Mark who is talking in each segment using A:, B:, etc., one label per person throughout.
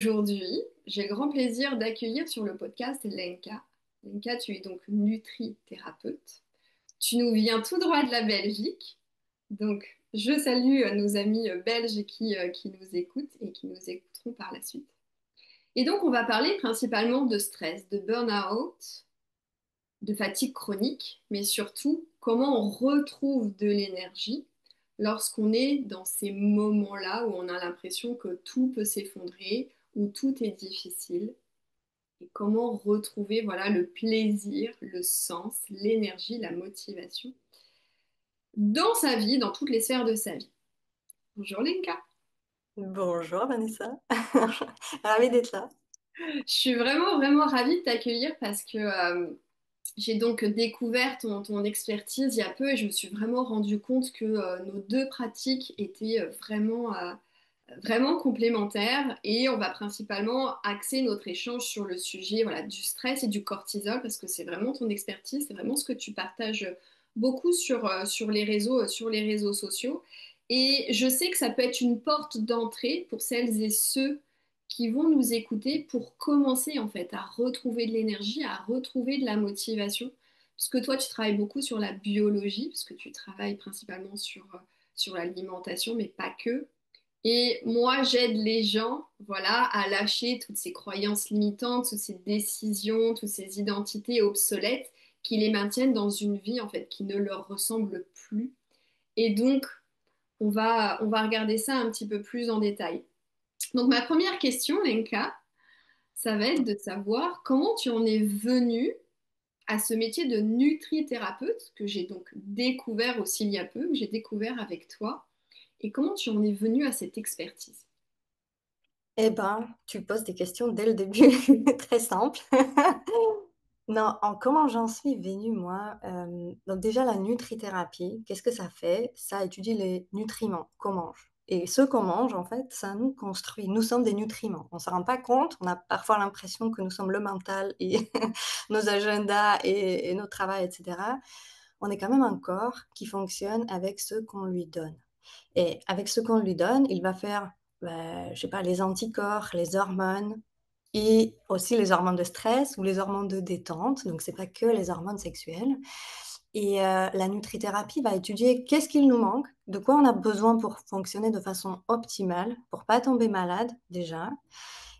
A: Aujourd'hui, j'ai le grand plaisir d'accueillir sur le podcast Lenka. Lenka, tu es donc nutrithérapeute. Tu nous viens tout droit de la Belgique. Donc, je salue nos amis belges qui nous écoutent et qui nous écouteront par la suite. Et donc, on va parler principalement de stress, de burn-out, de fatigue chronique, mais surtout comment on retrouve de l'énergie lorsqu'on est dans ces moments-là où on a l'impression que tout peut s'effondrer, où tout est difficile, et comment retrouver voilà, le plaisir, le sens, l'énergie, la motivation dans sa vie, dans toutes les sphères de sa vie. Bonjour Lenka.
B: Bonjour Vanessa, ravie d'être là.
A: Je suis vraiment ravie de t'accueillir parce que j'ai donc découvert ton expertise il y a peu et je me suis vraiment rendu compte que nos deux pratiques étaient vraiment complémentaires et on va principalement axer notre échange sur le sujet voilà, du stress et du cortisol parce que c'est vraiment ton expertise, c'est vraiment ce que tu partages beaucoup sur les réseaux sociaux. Et je sais que ça peut être une porte d'entrée pour celles et ceux qui vont nous écouter pour commencer en fait à retrouver de l'énergie, à retrouver de la motivation. Puisque toi, tu travailles beaucoup sur la biologie, puisque tu travailles principalement sur l'alimentation, mais pas que. Et moi, j'aide les gens, voilà, à lâcher toutes ces croyances limitantes, toutes ces décisions, toutes ces identités obsolètes qui les maintiennent dans une vie, en fait, qui ne leur ressemble plus. Et donc, on va regarder ça un petit peu plus en détail. Donc, ma première question, Lenka, ça va être de savoir comment tu en es venue à ce métier de nutrithérapeute que j'ai donc découvert aussi il y a peu, que j'ai découvert avec toi, et comment tu en es venue à cette expertise.
B: Eh ben, tu poses des questions dès le début, très simple. Non, comment j'en suis venue, moi? Donc déjà, la nutrithérapie, qu'est-ce que ça fait? Ça étudie les nutriments qu'on mange. Et ce qu'on mange, en fait, ça nous construit. Nous sommes des nutriments. On ne se rend pas compte. On a parfois l'impression que nous sommes le mental et nos agendas et notre travail, etc. On est quand même un corps qui fonctionne avec ce qu'on lui donne. Et avec ce qu'on lui donne, il va faire, je sais pas, les anticorps, les hormones et aussi les hormones de stress ou les hormones de détente. Donc, c'est pas que les hormones sexuelles. Et la nutrithérapie va étudier qu'est-ce qu'il nous manque, de quoi on a besoin pour fonctionner de façon optimale, pour pas tomber malade déjà,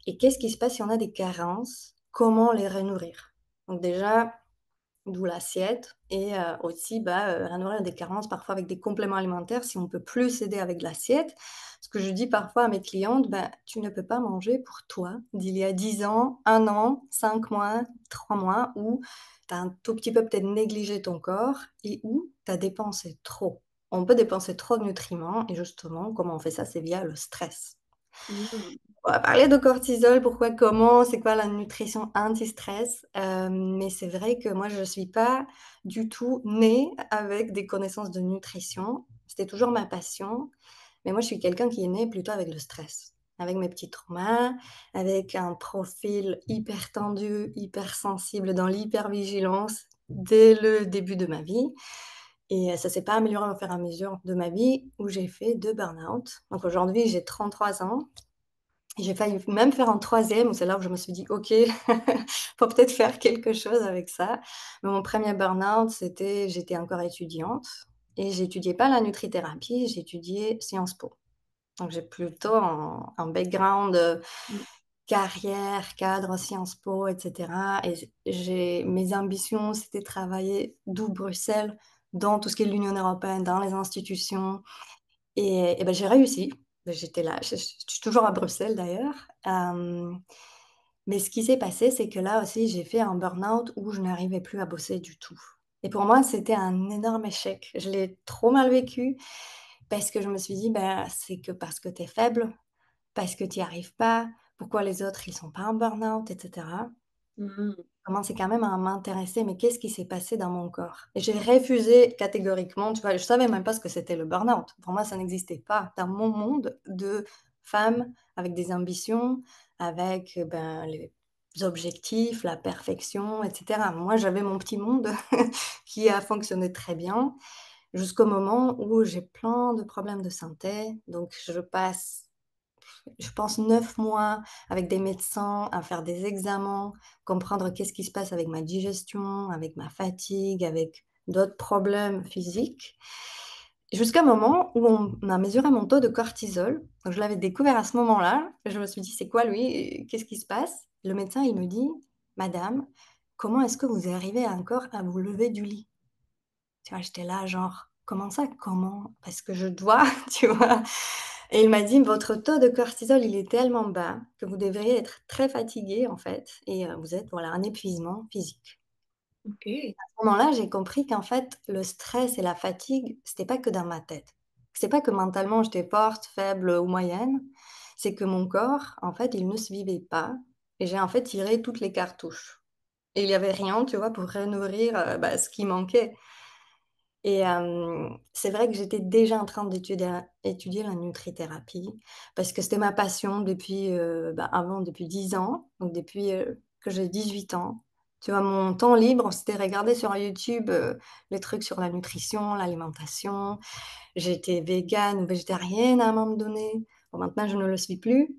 B: et qu'est-ce qui se passe si on a des carences, comment les renourrir. Donc déjà, d'où l'assiette et aussi, nourrir des carences parfois avec des compléments alimentaires si on peut plus s'aider avec l'assiette. Ce que je dis parfois à mes clientes: «Tu ne peux pas manger pour toi d'il y a 10 ans, 1 an, 5 mois, 3 mois où tu as un tout petit peu peut-être négligé ton corps et où tu as dépensé trop». On peut dépenser trop de nutriments et justement, comment on fait ça? C'est via le stress.
A: Mhm.
B: On va parler de cortisol, pourquoi, comment, c'est quoi la nutrition anti-stress, mais c'est vrai que moi je suis pas du tout née avec des connaissances de nutrition. C'était toujours ma passion, mais moi je suis quelqu'un qui est né plutôt avec le stress, avec mes petits traumas, avec un profil hyper tendu, hyper sensible dans l'hypervigilance dès le début de ma vie et ça s'est pas amélioré au fur et à mesure de ma vie où j'ai fait 2 burn-out. Donc aujourd'hui, j'ai 33 ans. J'ai failli même faire un troisième où c'est là où je me suis dit: «OK, faut peut-être faire quelque chose avec ça». Mais mon premier burn-out, j'étais encore étudiante et j'étudiais pas la nutrithérapie, j'étudiais Sciences Po. Donc j'ai plutôt un background, carrière, cadre Sciences Po et cetera et j'ai mes ambitions, c'était travailler d'où Bruxelles, dans tout ce qui est l'Union européenne, dans les institutions et j'ai réussi. J'étais là, je suis toujours à Bruxelles d'ailleurs, mais ce qui s'est passé, c'est que là aussi, j'ai fait un burn-out où je n'arrivais plus à bosser du tout et pour moi, c'était un énorme échec. Je l'ai trop mal vécu parce que je me suis dit: c'est que parce que tu es faible, parce que tu y arrives pas, pourquoi les autres, ils sont pas en burn-out?» et cetera.
A: Mhm.
B: Commençais quand même à m'intéresser, mais qu'est-ce qui s'est passé dans mon corps? Et j'ai refusé catégoriquement, tu vois? Je savais même pas ce que c'était le burn-out. Pour moi, ça n'existait pas dans mon monde de femme avec des ambitions, avec, les objectifs, la perfection et cetera. Moi, j'avais mon petit monde qui a fonctionné très bien jusqu'au moment où j'ai plein de problèmes de santé. Donc je passe je pense 9 mois avec des médecins, à faire des examens, comprendre qu'est-ce qui se passe avec ma digestion, avec ma fatigue, avec d'autres problèmes physiques. Jusqu'à un moment où on a mesuré mon taux de cortisol. Donc je l'avais découvert à ce moment-là. Je me suis dit: «C'est quoi lui? Et qu'est-ce qui se passe?» Le médecin, il me dit: «Madame, comment est-ce que vous arrivez encore à vous lever du lit?» Tu vois? J'étais là genre: «Comment ça? Comment? Parce que je dois», tu vois? Et il m'a dit: «Votre taux de cortisol, il est tellement bas que vous devriez être très fatiguée, en fait et vous êtes, voilà, un épuisement physique».
A: OK.
B: À ce moment-là, j'ai compris qu'en fait, le stress et la fatigue, c'était pas que dans ma tête. C'est pas que mentalement j'étais forte, faible ou moyenne, c'est que mon corps, en fait, il ne suivait pas et j'ai, en fait, tiré toutes les cartouches et il y avait rien, tu vois, pour renourrir, ce qui manquait. Et c'est vrai que j'étais déjà en train d'étudier la nutrithérapie parce que c'était ma passion depuis, avant depuis 10 ans, donc depuis, que j'ai 18 ans. Tu vois, mon temps libre, c'était regarder sur YouTube, les trucs sur la nutrition, l'alimentation. J'étais végane ou végétarienne à un moment donné. Bon, maintenant je ne le suis plus.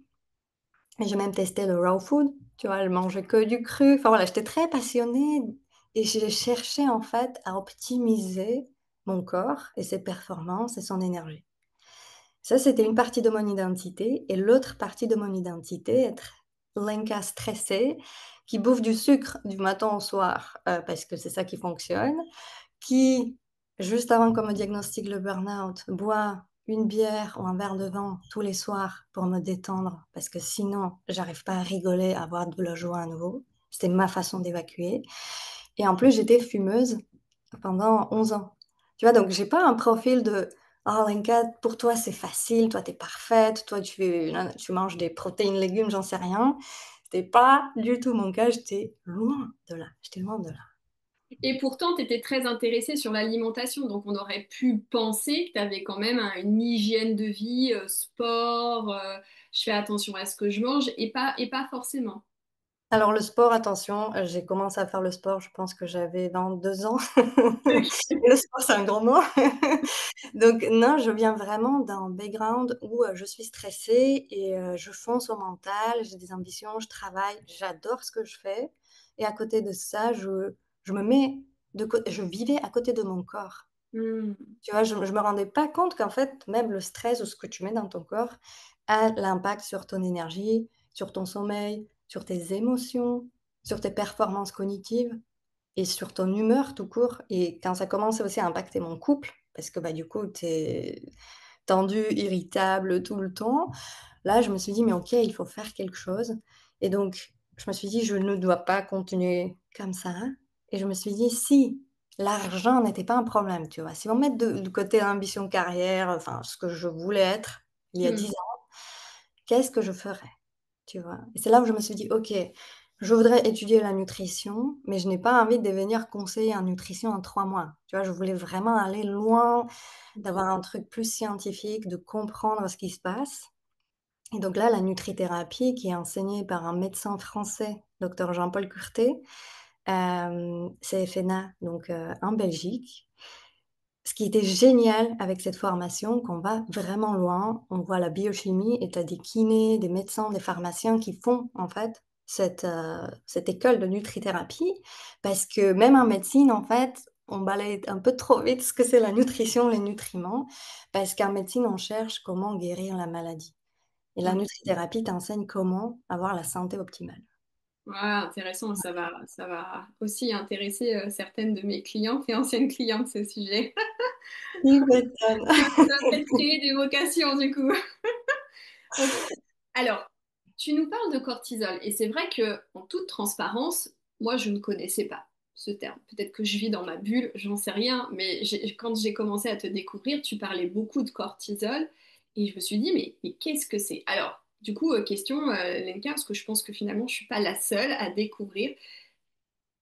B: Et j'ai même testé le raw food, tu vois? Je mangeais que du cru. Enfin voilà, j'étais très passionnée et j'ai cherché en fait à optimiser mon corps et ses performances et son énergie. Ça, c'était une partie de mon identité et l'autre partie de mon identité, être Lenka stressée, qui bouffe du sucre du matin au soir, parce que c'est ça qui fonctionne, qui, juste avant qu'on me diagnostique le burn-out, boit une bière ou un verre de vin tous les soirs pour me détendre, parce que sinon j'arrive pas à rigoler, à avoir de la joie à nouveau. C'était ma façon d'évacuer et en plus j'étais fumeuse pendant 11 ans. Tu vois? Donc j'ai pas un profil de: «Oh Lenka, pour toi c'est facile, toi tu es parfaite, toi tu manges des protéines, légumes», j'en sais rien. C'était pas du tout mon cas, j'étais loin de là.
A: Et pourtant, tu étais très intéressée sur l'alimentation, donc on aurait pu penser que tu avais quand même une hygiène de vie, sport, je fais attention à ce que je mange, et pas forcément.
B: Alors le sport, attention, j'ai commencé à faire le sport, je pense que j'avais 22 ans. Le sport, c'est un grand mot. Donc non, je viens vraiment d'un background où, je suis stressée et je fonce au mental, j'ai des ambitions, je travaille, j'adore ce que je fais et à côté de ça, je me mets je vivais à côté de mon corps.
A: Hmm.
B: Tu vois? Je me rendais pas compte qu'en fait, même le stress ou ce que tu mets dans ton corps a l'impact sur ton énergie, sur ton sommeil, sur tes émotions, sur tes performances cognitives et sur ton humeur tout court et quand ça commençait aussi à impacter mon couple, parce que, du coup, tu es tendu, irritable tout le temps, là, je me suis dit: «Mais OK, il faut faire quelque chose» et donc je me suis dit: «Je ne dois pas continuer comme ça» et je me suis dit: «Si l'argent n'était pas un problème», tu vois? Si on met de côté l'ambition carrière, enfin ce que je voulais être il y a 10
A: Hmm.
B: ans, qu'est-ce que je ferais? Tu vois? Et c'est là où je me suis dit: «OK, je voudrais étudier la nutrition, mais je n'ai pas envie de devenir conseiller en nutrition en 3 mois». Tu vois? Je voulais vraiment aller loin, d'avoir un truc plus scientifique, de comprendre ce qui se passe et donc là, la nutrithérapie qui est enseignée par un médecin français, docteur Jean-Paul Curtet, CFNA, donc en Belgique. Ce qui était génial avec cette formation, qu'on va vraiment loin, on voit la biochimie et tu as des kinés, des médecins, des pharmaciens qui font en fait cette école de nutrithérapie. Parce que même en médecine, en fait, on balaye un peu trop vite ce que c'est la nutrition, les nutriments, parce qu'en médecine, on cherche comment guérir la maladie. Et la nutrithérapie t'enseigne comment avoir la santé optimale.
A: Voilà, intéressant, ça va aussi intéresser certaines de mes clientes et anciennes clientes, ce sujet.
B: Tu m'étonnes.
A: Ça va peut-être créer des vocations du coup. Ok. Alors, tu nous parles de cortisol et c'est vrai que, en toute transparence, moi je ne connaissais pas ce terme. Peut-être que je vis dans ma bulle, j'en sais rien, mais quand j'ai commencé à te découvrir, tu parlais beaucoup de cortisol et je me suis dit, mais qu'est-ce que c'est? Alors, du coup, question, Lenka, parce que je pense que finalement je suis pas la seule à découvrir.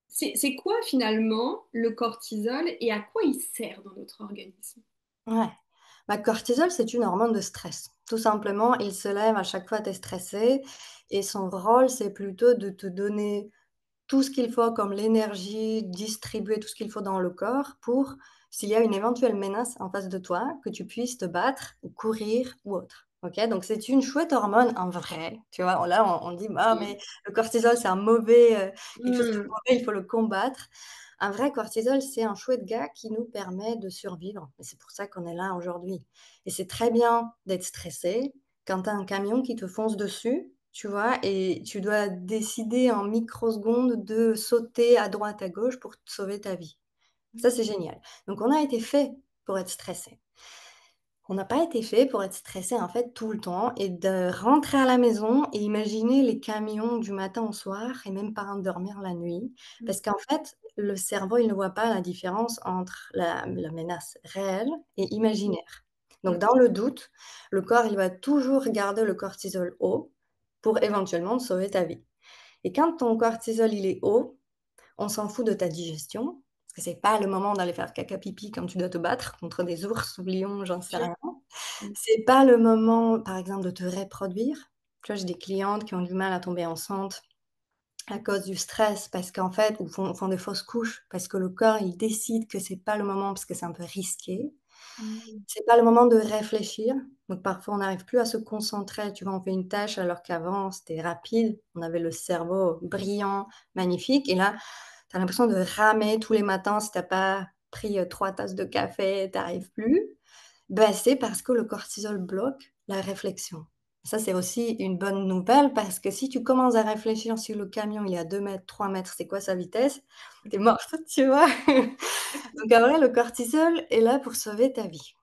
A: C'est quoi finalement le cortisol et à quoi il sert dans notre organisme?
B: Ouais. Cortisol, c'est une hormone de stress. Tout simplement, il se lève à chaque fois que tu es stressé et son rôle, c'est plutôt de te donner tout ce qu'il faut comme l'énergie, distribuer tout ce qu'il faut dans le corps pour, s'il y a une éventuelle menace en face de toi, que tu puisses te battre ou courir ou autre. OK? Donc c'est une chouette hormone en vrai, tu vois? Là, on dit: «Ah
A: OK.
B: mais le cortisol, c'est un mauvais, quelque chose de
A: Mmh.
B: mauvais, il faut le combattre». Un vrai cortisol, c'est un chouette gars qui nous permet de survivre et c'est pour ça qu'on est là aujourd'hui et c'est très bien d'être stressé quand tu as un camion qui te fonce dessus, tu vois? Et tu dois décider en microsecondes de sauter à droite, à gauche pour te sauver ta vie. Ça, c'est génial. Donc on a été fait pour être stressé. On n'a pas été fait pour être stressé, en fait, tout le temps et de rentrer à la maison et imaginer les camions du matin au soir et même pas dormir la nuit.
A: Mmh.
B: Parce qu'en fait, le cerveau, il ne voit pas la différence entre la menace réelle et imaginaire. Donc
A: OK.
B: dans le doute, le corps, il va toujours garder le cortisol haut pour éventuellement sauver ta vie. Et quand ton cortisol, il est haut, on s'en fout de ta digestion, parce que c'est pas le moment d'aller faire caca pipi quand tu dois te battre contre des ours ou lions, j'en sais
A: OK.
B: rien.
A: Mmh.
B: C'est pas le moment, par exemple, de te reproduire. Tu vois, j'ai des clientes qui ont du mal à tomber enceinte à cause du stress parce qu'en fait ou font des fausses couches parce que le corps, il décide que c'est pas le moment parce que c'est un peu risqué.
A: Mmh.
B: C'est pas le moment de réfléchir, donc parfois on n'arrive plus à se concentrer, tu vois? On fait une tâche alors qu'avant c'était rapide, on avait le cerveau brillant, magnifique et là, tu as l'impression de ramer tous les matins si tu as pas pris, 3 tasses de café, tu arrives plus. Bah, c'est parce que le cortisol bloque la réflexion. Ça, c'est aussi une bonne nouvelle parce que si tu commences à réfléchir si le camion il est à 2 mètres, 3 mètres, c'est quoi sa vitesse? Tu es morte, tu vois? Donc en vrai, le cortisol est là pour sauver ta vie.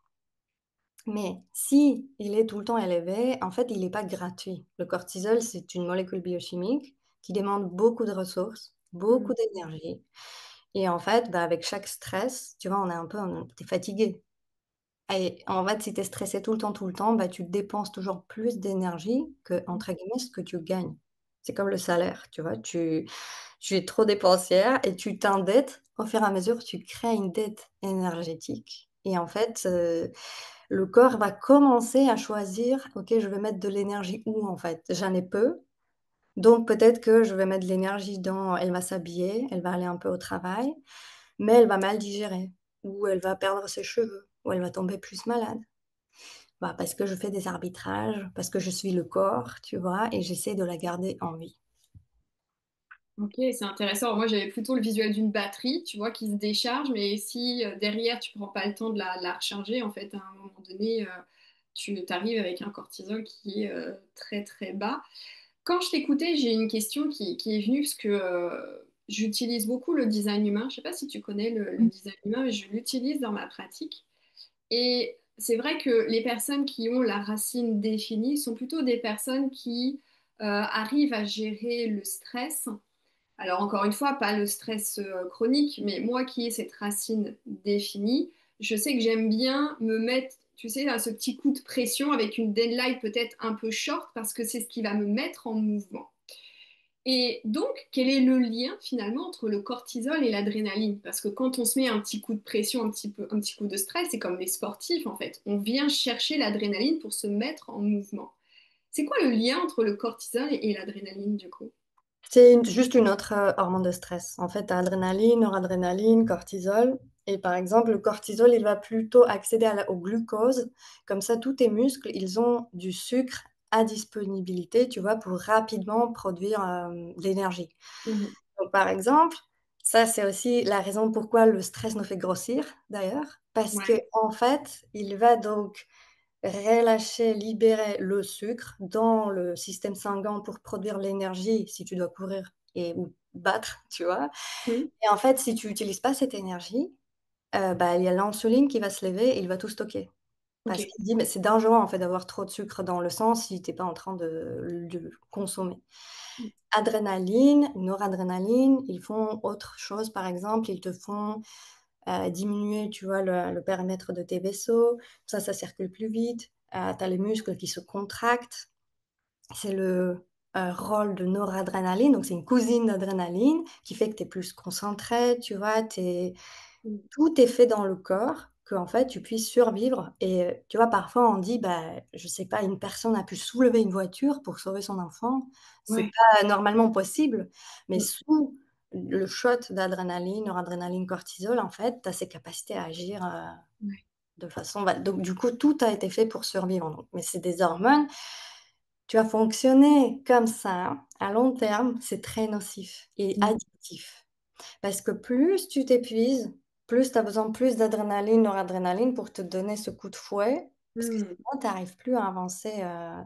B: Mais si il est tout le temps élevé, en fait, il est pas gratuit. Le cortisol, c'est une molécule biochimique qui demande beaucoup de ressources, beaucoup
A: Mmh.
B: d'énergie et en fait, bah, avec chaque stress, tu vois, tu es fatigué. Et en fait, si tu es stressé tout le temps, bah, tu dépenses toujours plus d'énergie que,
A: Mmh.
B: entre guillemets, ce que tu gagnes. C'est comme le salaire, tu vois? Tu es trop dépensière et tu t'endettes. Au fur et à mesure, tu crées une dette énergétique et en fait, le corps va commencer à choisir: «OK, je vais mettre de l'énergie où, en fait? J'en ai peu, donc peut-être que je vais mettre de l'énergie dans elle va s'habiller, elle va aller un peu au travail, mais elle va mal digérer ou elle va perdre ses cheveux ou elle va tomber plus malade». Bah, parce que je fais des arbitrages, parce que je suis le corps, tu vois? Et j'essaie de la garder en vie.
A: OK, c'est intéressant. Moi, j'avais plutôt le visuel d'une batterie, tu vois, qui se décharge, mais si derrière, tu prends pas le temps de la recharger, en fait, à un moment donné, tu arrives avec un cortisol qui est très, très bas. Quand je t'écoutais, j'ai une question qui est venue parce que j'utilise beaucoup le design humain. Je sais pas si tu connais le design humain, mais je l'utilise dans ma pratique. Et c'est vrai que les personnes qui ont la racine définie sont plutôt des personnes qui arrivent à gérer le stress. Alors encore une fois, pas le stress chronique, mais moi qui ai cette racine définie, je sais que j'aime bien me mettre, tu sais, à ce petit coup de pression avec une deadline peut-être un peu short parce que c'est ce qui va me mettre en mouvement. Et donc, quel est le lien finalement entre le cortisol et l'adrénaline? Parce que quand on se met un petit coup de pression, un petit coup de stress, c'est comme les sportifs en fait. On vient chercher l'adrénaline pour se mettre en mouvement. C'est quoi le lien entre le cortisol et l'adrénaline du coup?
B: C'est juste une autre, hormone de stress. En fait, tu as adrénaline, noradrénaline, cortisol et par exemple, le cortisol, il va plutôt accéder au glucose. Comme ça, tous tes muscles, ils ont du sucre à disponibilité, tu vois? Pour rapidement produire, de l'énergie.
A: Mhm.
B: Donc par exemple, ça, c'est aussi la raison pourquoi le stress nous fait grossir, d'ailleurs, parce
A: Ouais.
B: qu'en fait, il va donc relâcher, libérer le sucre dans le système sanguin pour produire l'énergie si tu dois courir et ou battre, tu vois?
A: Mhm.
B: Et en fait, si tu utilises pas cette énergie, bah, il y a l'insuline qui va se lever et il va tout stocker.
A: Ok.
B: Parce qu'il dit: «Mais c'est dangereux, en fait, d'avoir trop de sucre dans le sang si tu es pas en train de le consommer». Adrénaline, noradrénaline, ils font autre chose, par exemple, ils te font, diminuer, tu vois, le périmètre de tes vaisseaux, ça circule plus vite, tu as les muscles qui se contractent. C'est le, rôle de noradrénaline, donc c'est une cousine d'adrénaline qui fait que tu es plus concentré, tu vois?
A: Mhm.
B: Tout est fait dans le corps qu'en fait, tu puisses survivre et tu vois, parfois, on dit, bah, je sais pas, une personne a pu soulever une voiture pour sauver son enfant. C'est
A: Ouais.
B: pas normalement possible, mais
A: Mhm.
B: sous le shot d'adrénaline, noradrénaline, cortisol, en fait, tu as ces capacités à agir,
A: Ouais.
B: de façon bah, donc du coup, tout a été fait pour survivre, donc mais c'est des hormones, tu vas fonctionner comme ça, à long terme, c'est très nocif et
A: Mmh.
B: addictif. Parce que plus tu t'épuises, plus tu as besoin de plus d'adrénaline, noradrénaline pour te donner ce coup de fouet, parce que
A: Mmh.
B: sinon tu arrives plus à avancer,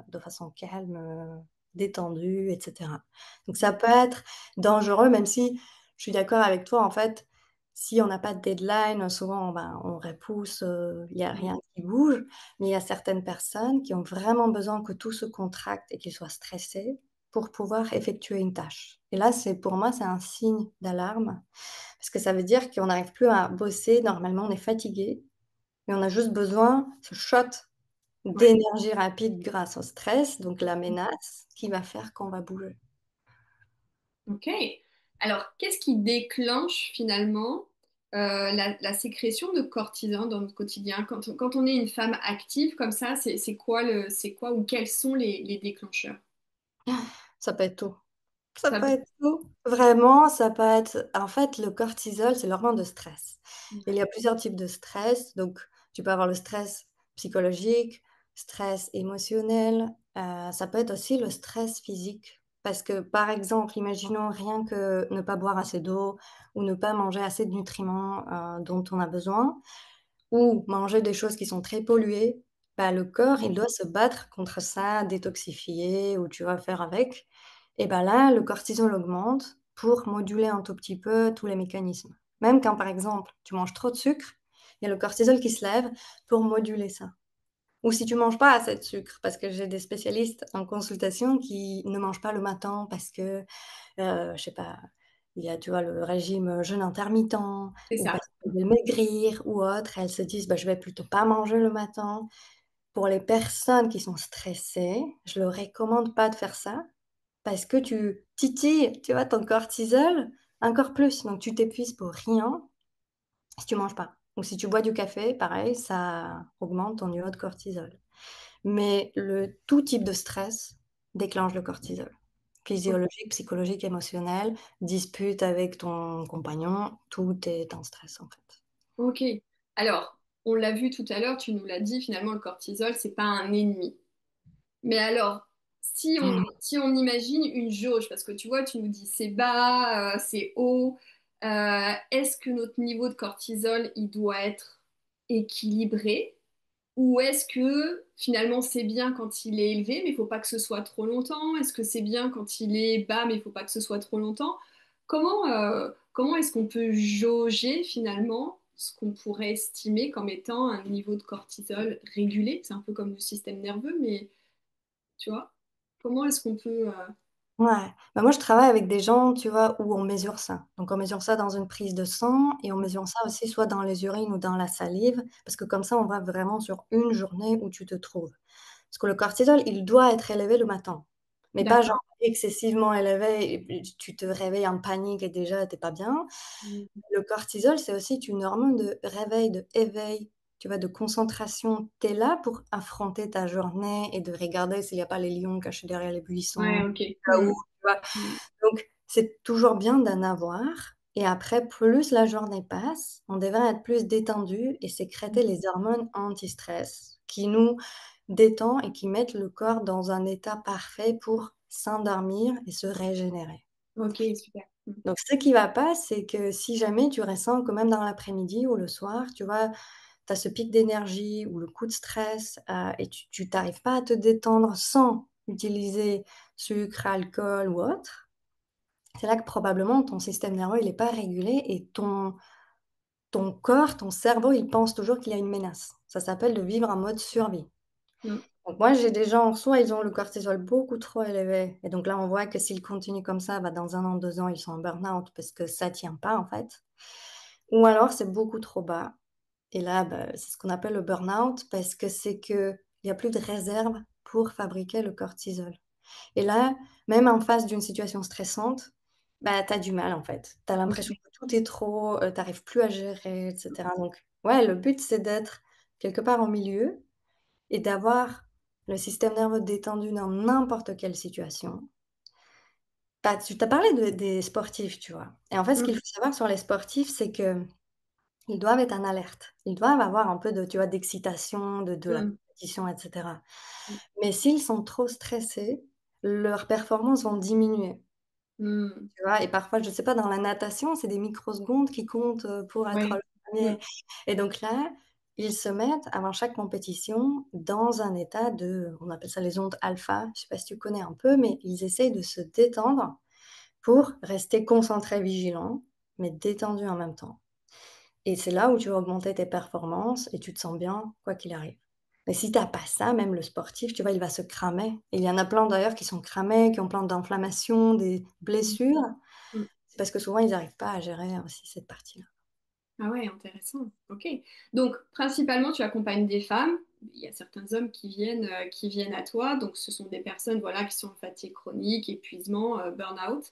B: de façon calme, détendue et cetera. Donc ça peut être dangereux, même si je suis d'accord avec toi, en fait, si on n'a pas de deadline, souvent, ben, on repousse, il y a
A: Mmh.
B: rien qui bouge. Mais il y a certaines personnes qui ont vraiment besoin que tout se contracte et qu'ils soient stressés pour pouvoir effectuer une tâche. Et là, c'est pour moi, c'est un signe d'alarme parce que ça veut dire qu'on n'arrive plus à bosser. Normalement, on est fatigué, mais on a juste besoin, ce shot
A: Ouais.
B: d'énergie rapide grâce au stress, donc la menace, qui va faire qu'on va bouger.
A: Ok. Alors, qu'est-ce qui déclenche finalement la sécrétion de cortisol dans notre quotidien? Quand on est une femme active comme ça, c'est quoi ou quels sont les déclencheurs?
B: Ça peut être tout. Ça
A: Ça
B: peut
A: peut-
B: être tout. Vraiment, ça peut être en fait, le cortisol, c'est l'hormone de stress. Il y
A: Ouais.
B: a plusieurs types de stress, donc tu peux avoir le stress psychologique, stress émotionnel, ça peut être aussi le stress physique. Parce que, par exemple, imaginons rien que ne pas boire assez d'eau ou ne pas manger assez de nutriments, dont on a besoin ou manger des choses qui sont très polluées, bah, le corps, il doit se battre contre ça, détoxifier ou tu vas faire avec et bah, là, le cortisol augmente pour moduler un tout petit peu tous les mécanismes. Même quand, par exemple, tu manges trop de sucre, il y a le cortisol qui se lève pour moduler ça. Ou si tu manges pas assez de sucre, parce que j'ai des spécialistes en consultation qui ne mangent pas le matin parce que, je sais pas, il y a, tu vois, le régime, jeûne intermittent
A: C'est
B: ou
A: ça.
B: parce qu'elles veulent maigrir ou autre. Elles se disent: «Bah, je vais plutôt pas manger le matin». Pour les personnes qui sont stressées, je leur recommande pas de faire ça parce que tu titilles, tu vois, ton cortisol encore plus. Donc tu t'épuises pour rien si tu manges pas. Ou si tu bois du café, pareil, ça augmente ton niveau de cortisol. Mais le tout type de stress déclenche le cortisol. Physiologique, psychologique, émotionnel, dispute avec ton compagnon, tout est un stress, en fait.
A: Ok. Alors, on l'a vu tout à l'heure, tu nous l'as dit, finalement, le cortisol, c'est pas un ennemi. Mais alors,
B: Mmh.
A: si on imagine une jauge, parce que tu vois, tu nous dis c'est bas, c'est haut, est-ce que notre niveau de cortisol, il doit être équilibré? Ou est-ce que finalement c'est bien quand il est élevé, mais il faut pas que ce soit trop longtemps? Est-ce que c'est bien quand il est bas, mais il faut pas que ce soit trop longtemps? Comment est-ce qu'on peut jauger finalement ce qu'on pourrait estimer comme étant un niveau de cortisol régulé? C'est un peu comme le système nerveux, mais tu vois? Comment est-ce qu'on peut...
B: Ouais. Bah, moi, je travaille avec des gens, tu vois, où on mesure ça. Donc on mesure ça dans une prise de sang et on mesure ça aussi soit dans les urines ou dans la salive, parce que comme ça, on voit vraiment sur une journée où tu te trouves. Parce que le cortisol, il doit être élevé le matin, mais pas genre
A: D'accord.
B: excessivement élevé et puis tu te réveilles en panique et déjà tu es pas bien.
A: Mm.
B: Le cortisol, c'est aussi une hormone de réveil, de éveil, tu vois, de concentration. Tu es là pour affronter ta journée et de regarder s'il y a pas les lions cachés derrière les buissons,
A: Ouais, ok.
B: là où, tu vois?
A: Mm.
B: Donc c'est toujours bien d'en avoir et après plus la journée passe, on devrait être plus détendu et sécréter les hormones anti-stress qui nous détend et qui mettent le corps dans un état parfait pour s'endormir et se régénérer.
A: Ok, super. Mm.
B: Donc ce qui va pas, c'est que si jamais tu ressens que même dans l'après-midi ou le soir, tu vois, tu as ce pic d'énergie ou le coup de stress, et tu t'arrives pas à te détendre sans utiliser sucre, alcool ou autre, c'est là que probablement ton système nerveux, il est pas régulé et ton corps, ton cerveau, il pense toujours qu'il y a une menace. Ça s'appelle de vivre en mode survie.
A: Mm.
B: Donc moi, j'ai des gens, soit ils ont le cortisol beaucoup trop élevé et donc là, on voit que s'ils continuent comme ça, bah, dans 1 an, 2 ans, ils sont en burn-out parce que ça tient pas, en fait. Ou alors c'est beaucoup trop bas et là, bah, c'est ce qu'on appelle le burn-out parce que c'est qu'il y a plus de réserve pour fabriquer le cortisol et là, même en face d'une situation stressante, bah, tu as du mal, en fait. Tu as l'impression
A: Ok.
B: que tout est trop, tu arrives plus à gérer et cetera donc ouais, le but, c'est d'être quelque part au milieu et d'avoir le système nerveux détendu dans n'importe quelle situation. Tu as parlé des sportifs, tu vois? Et en fait, ce qu'il
A: Mm.
B: faut savoir sur les sportifs, c'est que Ils doivent être en alerte. Ils doivent avoir un peu de, tu vois, d'excitation, de la
A: Mm,
B: compétition, et cetera.
A: mm,
B: Mais s'ils sont trop stressés, leurs performances vont diminuer,
A: mm.
B: tu vois? Et parfois, je sais pas, dans la natation, c'est des microsecondes qui comptent, pour être
A: Ouais.
B: le premier.
A: Mm,
B: Et donc là, ils se mettent avant chaque compétition dans un état de, on appelle ça les ondes alpha, je sais pas si tu connais un peu, mais ils essayent de se détendre pour rester concentrés, vigilants, mais détendus en même temps. Et c'est là où tu vas augmenter tes performances et tu te sens bien, quoi qu'il arrive. Mais si tu as pas ça, même le sportif, tu vois, il va se cramer. Et il y en a plein d'ailleurs qui sont cramés, qui ont plein d'inflammations, des
A: mm,
B: blessures.
A: mm.
B: C'est parce que souvent, ils n'arrivent pas à gérer aussi cette partie-là.
A: Ah ouais, intéressant. Ok. Donc, principalement, tu accompagnes des femmes. Il y a certains hommes qui viennent à toi. Donc, ce sont des personnes, voilà, qui sont en fatigue chronique, épuisement, burn-out.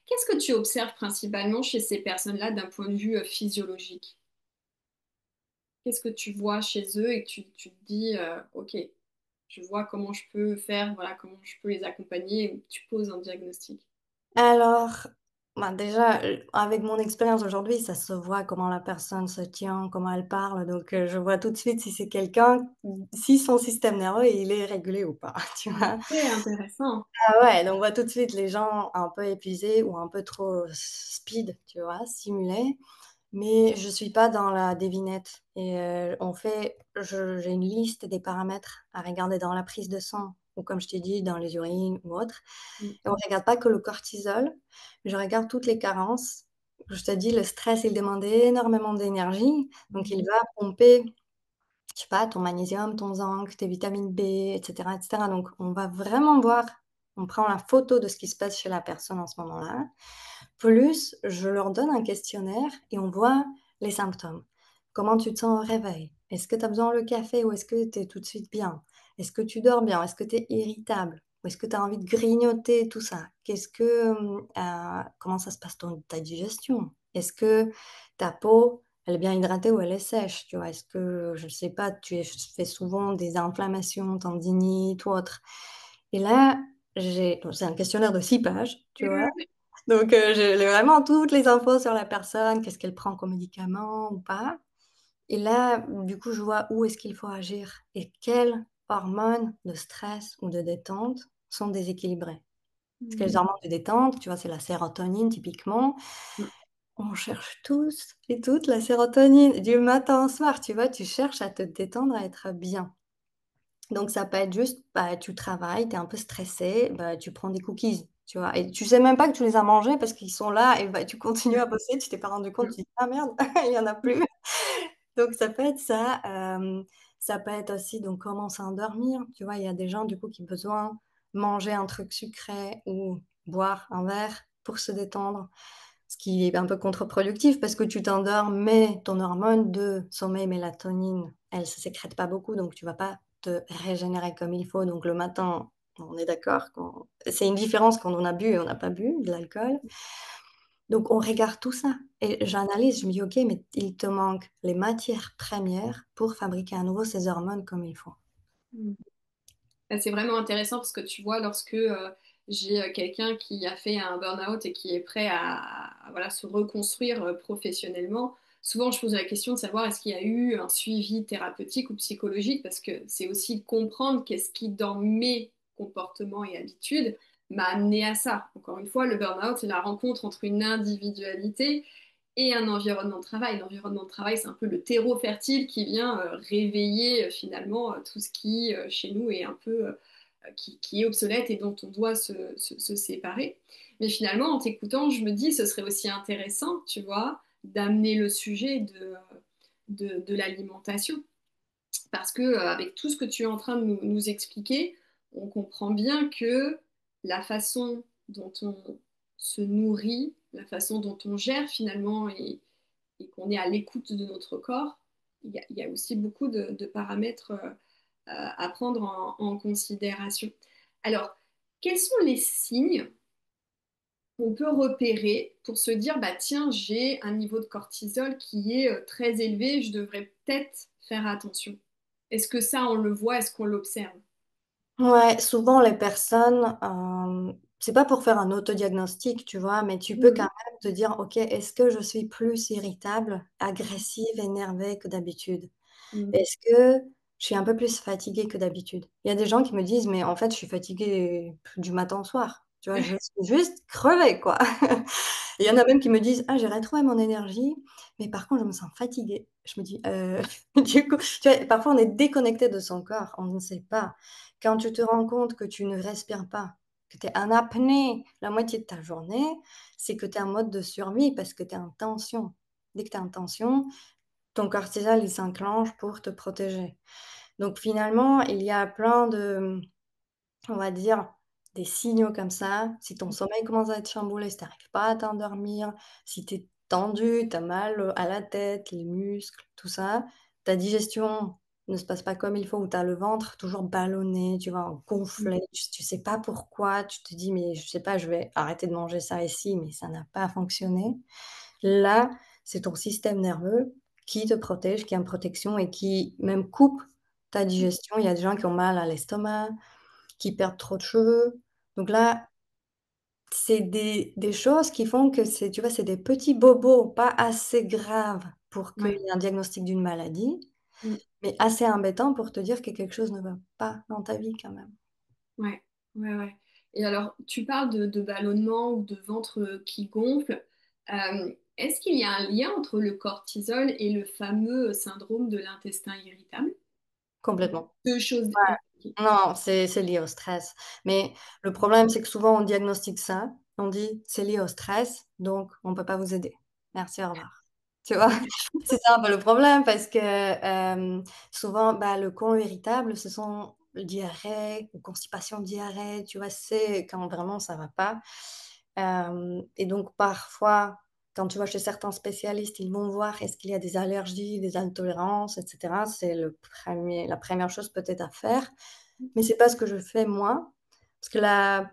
A: Qu'est-ce que tu observes principalement chez ces personnes-là d'un point de vue physiologique? Qu'est-ce que tu vois chez eux et que tu te dis, ok, je vois comment je peux faire, voilà, comment je peux les accompagner, ou tu poses un diagnostic.
B: Alors, bah, déjà, avec mon expérience aujourd'hui, ça se voit comment la personne se tient, comment elle parle. Donc, je vois tout de suite si c'est quelqu'un, si son système nerveux, il est régulé ou pas, tu vois?
A: Ok, intéressant.
B: Ah ouais, donc on voit tout de suite les gens un peu épuisés ou un peu trop speed, tu vois, stimulés. Mais je suis pas dans la devinette et on fait j'ai une liste des paramètres à regarder dans la prise de sang ou comme je t'ai dit, dans les urines ou autres.
A: Mm,
B: Et on regarde pas que le cortisol, je regarde toutes les carences. Je te dis, le stress, il demande énormément d'énergie, donc il va pomper, je sais pas, ton magnésium, ton zinc, tes vitamines B, et cetera. Donc on va vraiment voir, on prend la photo de ce qui se passe chez la personne en ce moment-là. Plus, je leur donne un questionnaire et on voit les symptômes. Comment tu te sens au réveil? Est-ce que tu as besoin le café ou est-ce que tu es tout de suite bien? Est-ce que tu dors bien? Est-ce que tu es irritable? Ou est-ce que tu as envie de grignoter? Tout ça. Qu'est-ce que, comment ça se passe ta digestion? Est-ce que ta peau, elle est bien hydratée ou elle est sèche? Tu vois? Est-ce que, je ne sais pas, fais souvent des inflammations, tendinites ou autre? Et là, c'est un questionnaire de 6 pages, tu vois?
A: mm,
B: Donc, j'ai vraiment toutes les infos sur la personne, qu'est-ce qu'elle prend comme médicament ou pas. Et là, du coup, je vois où est-ce qu'il faut agir et quelles hormones de stress ou de détente sont déséquilibrées. Parce que
A: mm,
B: les hormones de détente, tu vois, c'est la sérotonine typiquement.
A: mm,
B: On cherche tous et toutes la sérotonine du matin au soir, tu vois? Tu cherches à te détendre, à être bien. Donc ça peut être juste, bah, tu travailles, tu es un peu stressé, bah, tu prends des cookies, tu vois? Et tu sais même pas que tu les as mangés parce qu'ils sont là et bah, tu continues à bosser, tu t'es pas rendu compte,
A: mm,
B: tu dis: «Ah merde, il y en a plus». Donc ça peut être ça, ça peut être aussi donc comment s'endormir, tu vois? Il y a des gens du coup qui ont besoin manger un truc sucré ou boire un verre pour se détendre, ce qui est un peu contre-productif parce que tu t'endors, mais ton hormone de sommeil mélatonine, elle se sécrète pas beaucoup, donc tu vas pas te régénérer comme il faut. Donc le matin, on est d'accord qu'on c'est une différence quand on a bu et on n'a pas bu de l'alcool. Donc on regarde tout ça et j'analyse, je me dis: «OK, mais il te manque les matières premières pour fabriquer à nouveau ces hormones comme il faut».
A: mm. C'est vraiment intéressant parce que tu vois, lorsque j'ai quelqu'un qui a fait un burn-out et qui est prêt voilà, se reconstruire professionnellement, souvent je pose la question de savoir est-ce qu'il y a eu un suivi thérapeutique ou psychologique parce que c'est aussi de comprendre qu'est-ce qui, dans mes comportements et habitudes, m'a amené à ça. Encore une fois, le burn-out, c'est la rencontre entre une individualité et un environnement de travail. L'environnement de travail, c'est un peu le terreau fertile qui vient réveiller finalement tout ce qui, chez nous, est un peu qui est obsolète et dont on doit se séparer. Mais finalement, en t'écoutant, je me dis, ce serait aussi intéressant, tu vois, d'amener le sujet de l'alimentation. Parce que avec tout ce que tu es en train de nous expliquer, on comprend bien que la façon dont on se nourrit, la façon dont on gère finalement et qu'on est à l'écoute de notre corps, il y a aussi beaucoup de paramètres à prendre en considération. Alors, quels sont les signes qu'on peut repérer pour se dire, bah tiens, j'ai un niveau de cortisol qui est très élevé, je devrais peut-être faire attention. Est-ce que ça, on le voit, est-ce qu'on l'observe?
B: Ouais, souvent les personnes, c'est pas pour faire un autodiagnostic, tu vois, mais tu peux quand
A: Mhm.
B: même te dire, OK, est-ce que je suis plus irritable, agressive, énervée que d'habitude?
A: Mhm.
B: Est-ce que je suis un peu plus fatiguée que d'habitude? Il y a des gens qui me disent: «Mais en fait, je suis fatiguée du matin au soir». Tu vois? Je suis juste crevée, quoi. Il y en a même qui me disent: «Ah, j'ai retrouvé mon énergie, mais par contre, je me sens fatiguée». Je me dis: du coup, tu vois? Parfois, on est déconnecté de son corps, on ne sait pas. Quand tu te rends compte que tu ne respires pas, que tu es en apnée la moitié de ta journée, c'est que tu es en mode de survie parce que tu es en tension. Dès que tu es en tension, ton cortisol, il s'enclenche pour te protéger. Donc finalement, il y a plein de, on va dire, des signaux comme ça. Si ton sommeil commence à être chamboulé, si tu arrives pas à t'endormir, si tu es tendu, tu as mal, à la tête, les muscles, tout ça. Ta digestion ne se passe pas comme il faut ou tu as le ventre toujours ballonné, tu vois, gonflé, tu sais pas pourquoi, tu te dis: «Mais je sais pas, je vais arrêter de manger ça ici», mais ça n'a pas fonctionné. Là, c'est ton système nerveux qui te protège, qui est en protection et qui même coupe ta digestion. Il y a des gens qui ont mal à l'estomac, qui perdent trop de cheveux. Donc là, c'est des choses qui font que c'est tu vois, c'est des petits bobos, pas assez graves pour qu'il
A: Ouais.
B: y ait un diagnostic d'une maladie,
A: Mm.
B: mais assez embêtants pour te dire que quelque chose ne va pas dans ta vie quand même.
A: Ouais, ouais, ouais. Et alors, tu parles de ballonnement ou de ventre qui gonfle. Est-ce qu'il y a un lien entre le cortisol et le fameux syndrome de l'intestin irritable?
B: Complètement.
A: Deux choses.
B: Ouais.
A: Ok.
B: Non, c'est lié au stress. Mais le problème, c'est que souvent on diagnostique ça, on dit: «C'est lié au stress, donc on peut pas vous aider. Merci, au revoir». Tu vois?
A: Ok.
B: C'est ça un peu le problème parce que, souvent, bah, le côlon irritable, ce sont diarrhée ou constipation, diarrhée, tu vois? C'est quand vraiment ça va pas. Et donc parfois, quand tu vas chez certains spécialistes, ils vont voir est-ce qu'il y a des allergies, des intolérances et cetera. C'est la première chose peut-être à faire. Mais c'est pas ce que je fais moi, parce que là,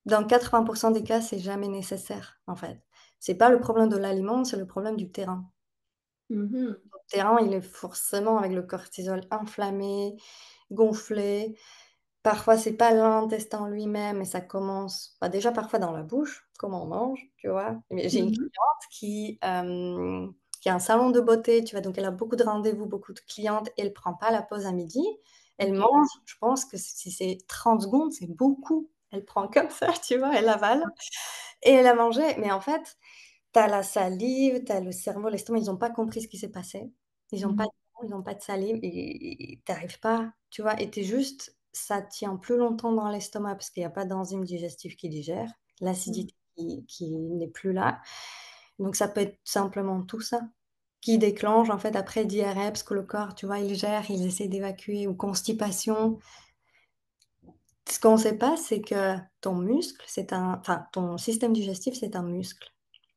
B: dans 80 des cas, c'est jamais nécessaire, en fait. C'est pas le problème de l'aliment, c'est le problème du terrain.
A: Mhm.
B: Le terrain, il est forcément avec le cortisol inflammé, gonflé. Parfois, c'est pas l'intestin lui-même, mais ça commence, bah, déjà parfois dans la bouche, comment on mange, tu vois? Mais j'ai une
A: Mhm.
B: cliente qui a un salon de beauté, tu vois? Donc elle a beaucoup de rendez-vous, beaucoup de clientes et elle prend pas la pause à midi. Elle
A: Ok.
B: mange, je pense que si c'est 30 secondes, c'est beaucoup. Elle prend comme ça, tu vois? Elle avale et elle a mangé, mais en fait, tu as la salive, tu as le cerveau, l'estomac, ils ont pas compris ce qui s'est passé. Ils ont pas
A: Mhm.
B: de ils ont pas de salive et tu arrives pas, tu vois? Et tu es juste ça tient plus longtemps dans l'estomac parce qu'il y a pas d'enzyme digestif qui digère,
A: Mhm.
B: l'acidité qui n'est plus là. Donc ça peut être simplement tout ça qui déclenche en fait après diarrhée parce que le corps, tu vois, il gère, il essaie d'évacuer ou constipation. Ce qu'on sait pas, c'est que ton muscle, ton système digestif, c'est un muscle.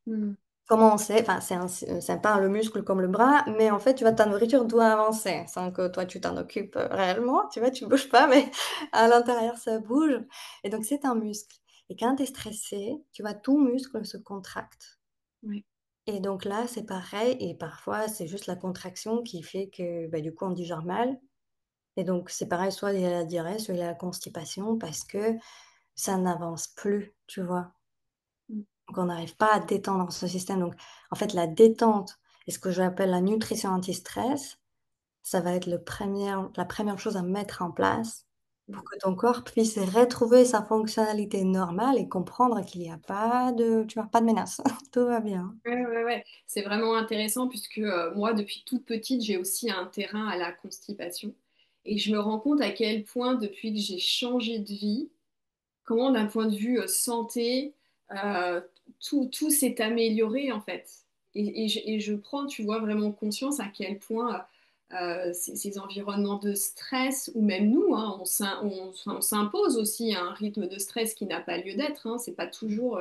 A: Mhm.
B: Comment on sait? Enfin, c'est pas le muscle comme le bras, mais en fait, tu vois, ta nourriture doit avancer sans que toi, tu t'en occupes, réellement, tu vois? Tu bouges pas, mais à l'intérieur, ça bouge et donc c'est un muscle et quand tu es stressé, tu vois, tout muscle se contracte
A: Ouais.
B: et donc là, c'est pareil et parfois, c'est juste la contraction qui fait que, bah, du coup, on digère mal et donc c'est pareil, soit il y a la diarrhée, soit il y a la constipation parce que ça n'avance plus, tu vois?
A: Mhm.
B: Donc on n'arrive pas à détendre ce système. Donc en fait, la détente et ce que j'appelle la nutrition anti-stress, ça va être la première chose à mettre en place pour que ton corps puisse retrouver sa fonctionnalité normale et comprendre qu'il n'y a pas de tu vois, pas de menace. Tout va bien.
A: Ouais, ouais, ouais. C'est vraiment intéressant puisque moi, depuis toute petite, j'ai aussi un terrain à la constipation. Et je me rends compte à quel point, depuis que j'ai changé de vie, comment d'un point de vue santé, euh, tout s'est amélioré en fait. Et je prends, tu vois, vraiment conscience à quel point ces environnements de stress, ou même nous, hein, on s'impose aussi un rythme de stress qui n'a pas lieu d'être. Hein. C'est pas toujours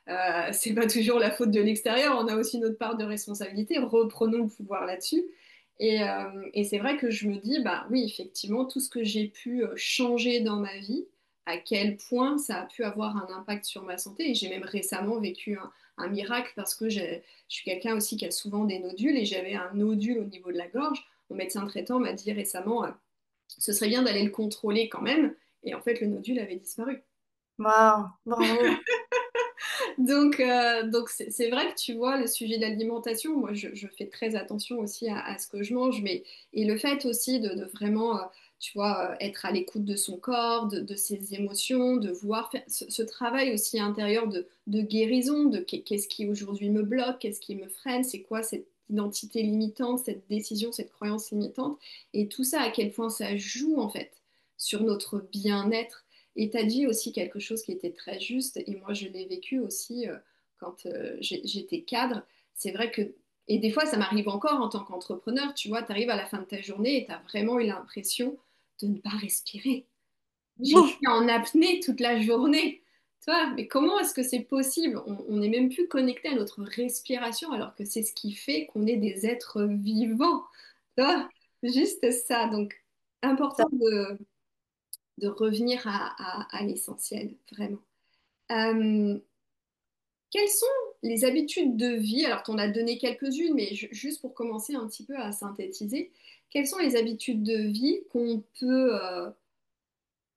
A: la faute de l'extérieur, on a aussi notre part de responsabilité. Reprenons le pouvoir là-dessus. Et c'est vrai que je me dis, bah oui, effectivement, tout ce que j'ai pu changer dans ma vie, à quel point ça a pu avoir un impact sur ma santé. Et j'ai même récemment vécu un miracle parce que je suis quelqu'un aussi qui a souvent des nodules et j'avais un nodule au niveau de la gorge. Mon médecin traitant m'a dit récemment, ce serait bien d'aller le contrôler quand même. Et en fait, le nodule avait disparu.
B: Waouh, bravo.
A: Donc c'est vrai que tu vois, le sujet de l'alimentation, moi je fais très attention aussi à ce que je mange, mais et le fait aussi de vraiment, tu vois, être à l'écoute de son corps, de ses émotions, de voir faire ce travail aussi intérieur de guérison, de qu'est-ce qui aujourd'hui me bloque, qu'est-ce qui me freine, c'est quoi cette identité limitante, cette décision, cette croyance limitante, et tout ça, à quel point ça joue en fait sur notre bien-être. Et tu as dit aussi quelque chose qui était très juste, et moi je l'ai vécu aussi quand j'étais cadre. C'est vrai que, et des fois ça m'arrive encore en tant qu'entrepreneur, tu vois, tu arrives à la fin de ta journée et tu as vraiment eu l'impression de ne pas respirer. J'ai été en apnée toute la journée. Tu vois, mais comment est-ce que c'est possible? On n'est même plus connecté à notre respiration alors que c'est ce qui fait qu'on est des êtres vivants. Tu vois, juste ça. Donc,
B: Ça
A: important de revenir à l'essentiel, vraiment. Euh, Quelles sont les habitudes de vie? Alors, tu en as donné quelques-unes, mais juste pour commencer un petit peu à synthétiser, quelles sont les habitudes de vie qu'on peut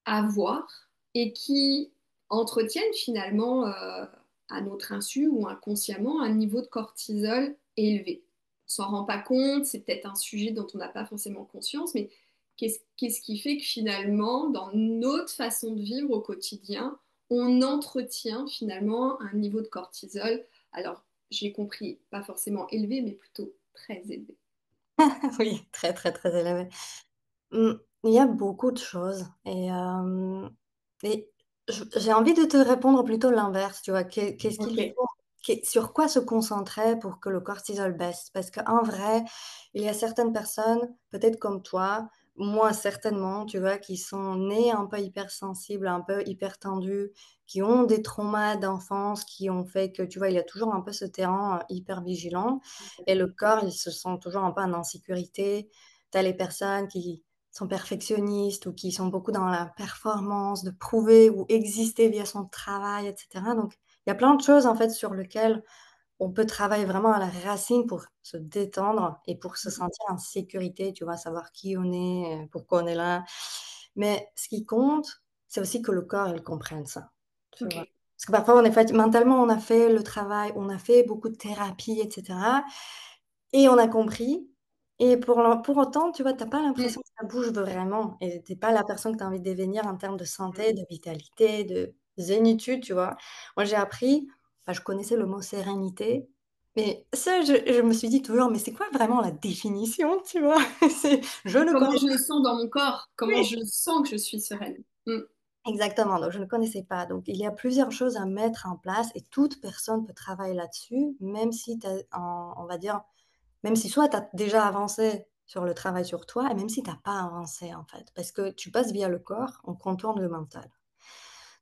A: avoir et qui entretiennent finalement, à notre insu ou inconsciemment, un niveau de cortisol élevé? On s'en rend pas compte, c'est peut-être un sujet dont on n'a pas forcément conscience, mais qu'est-ce qui fait que finalement, dans notre façon de vivre au quotidien, on entretient finalement un niveau de cortisol, alors j'ai compris, pas forcément élevé, mais plutôt très élevé.
B: oui, très, très, très élevé. Mmh, il y a beaucoup de choses et j'ai envie de te répondre plutôt l'inverse, tu vois? Qu'est-ce
A: Ok.
B: qu'il faut sur quoi se concentrer pour que le cortisol baisse? Parce qu'en vrai, il y a certaines personnes, peut-être comme toi, moi certainement, tu vois? Qui sont nées un peu hypersensibles, un peu hyper tendues, qui ont des traumas d'enfance qui ont fait que, tu vois? Il y a toujours un peu ce terrain, hyper vigilant et le corps, il se sent toujours un peu en insécurité. Tu as les personnes qui sont perfectionnistes ou qui sont beaucoup dans la performance, de prouver ou exister via son travail et cetera. Donc, il y a plein de choses, en fait, sur lesquelles on peut travailler vraiment à la racine pour se détendre et pour se sentir en sécurité, tu vois? Savoir qui on est, pourquoi on est là. Mais ce qui compte, c'est aussi que le corps, il comprenne ça, tu
A: Ok.
B: vois? Parce que parfois, on est mentalement, on a fait le travail, on a fait beaucoup de thérapie et cetera et on a compris et pour autant, tu vois, tu as pas
A: Mm.
B: l'impression que ça bouge vraiment et tu es pas la personne que tu as envie de devenir en termes de santé, de vitalité, de zénitude, tu vois? Moi, j'ai appris, bah, je connaissais le mot sérénité, mais ça, je me suis dit toujours: «Mais c'est quoi vraiment la définition?» tu vois? C'est je ne
A: Comment
B: connais
A: je le sens dans mon corps, comment
B: oui,
A: je sens que je suis sereine. Mm.
B: exactement, donc je ne connaissais pas. Donc il y a plusieurs choses à mettre en place et toute personne peut travailler là-dessus, même si tu as on va dire même si soit tu as déjà avancé sur le travail sur toi et même si tu as pas avancé, en fait, parce que tu passes via le corps, on contourne le mental.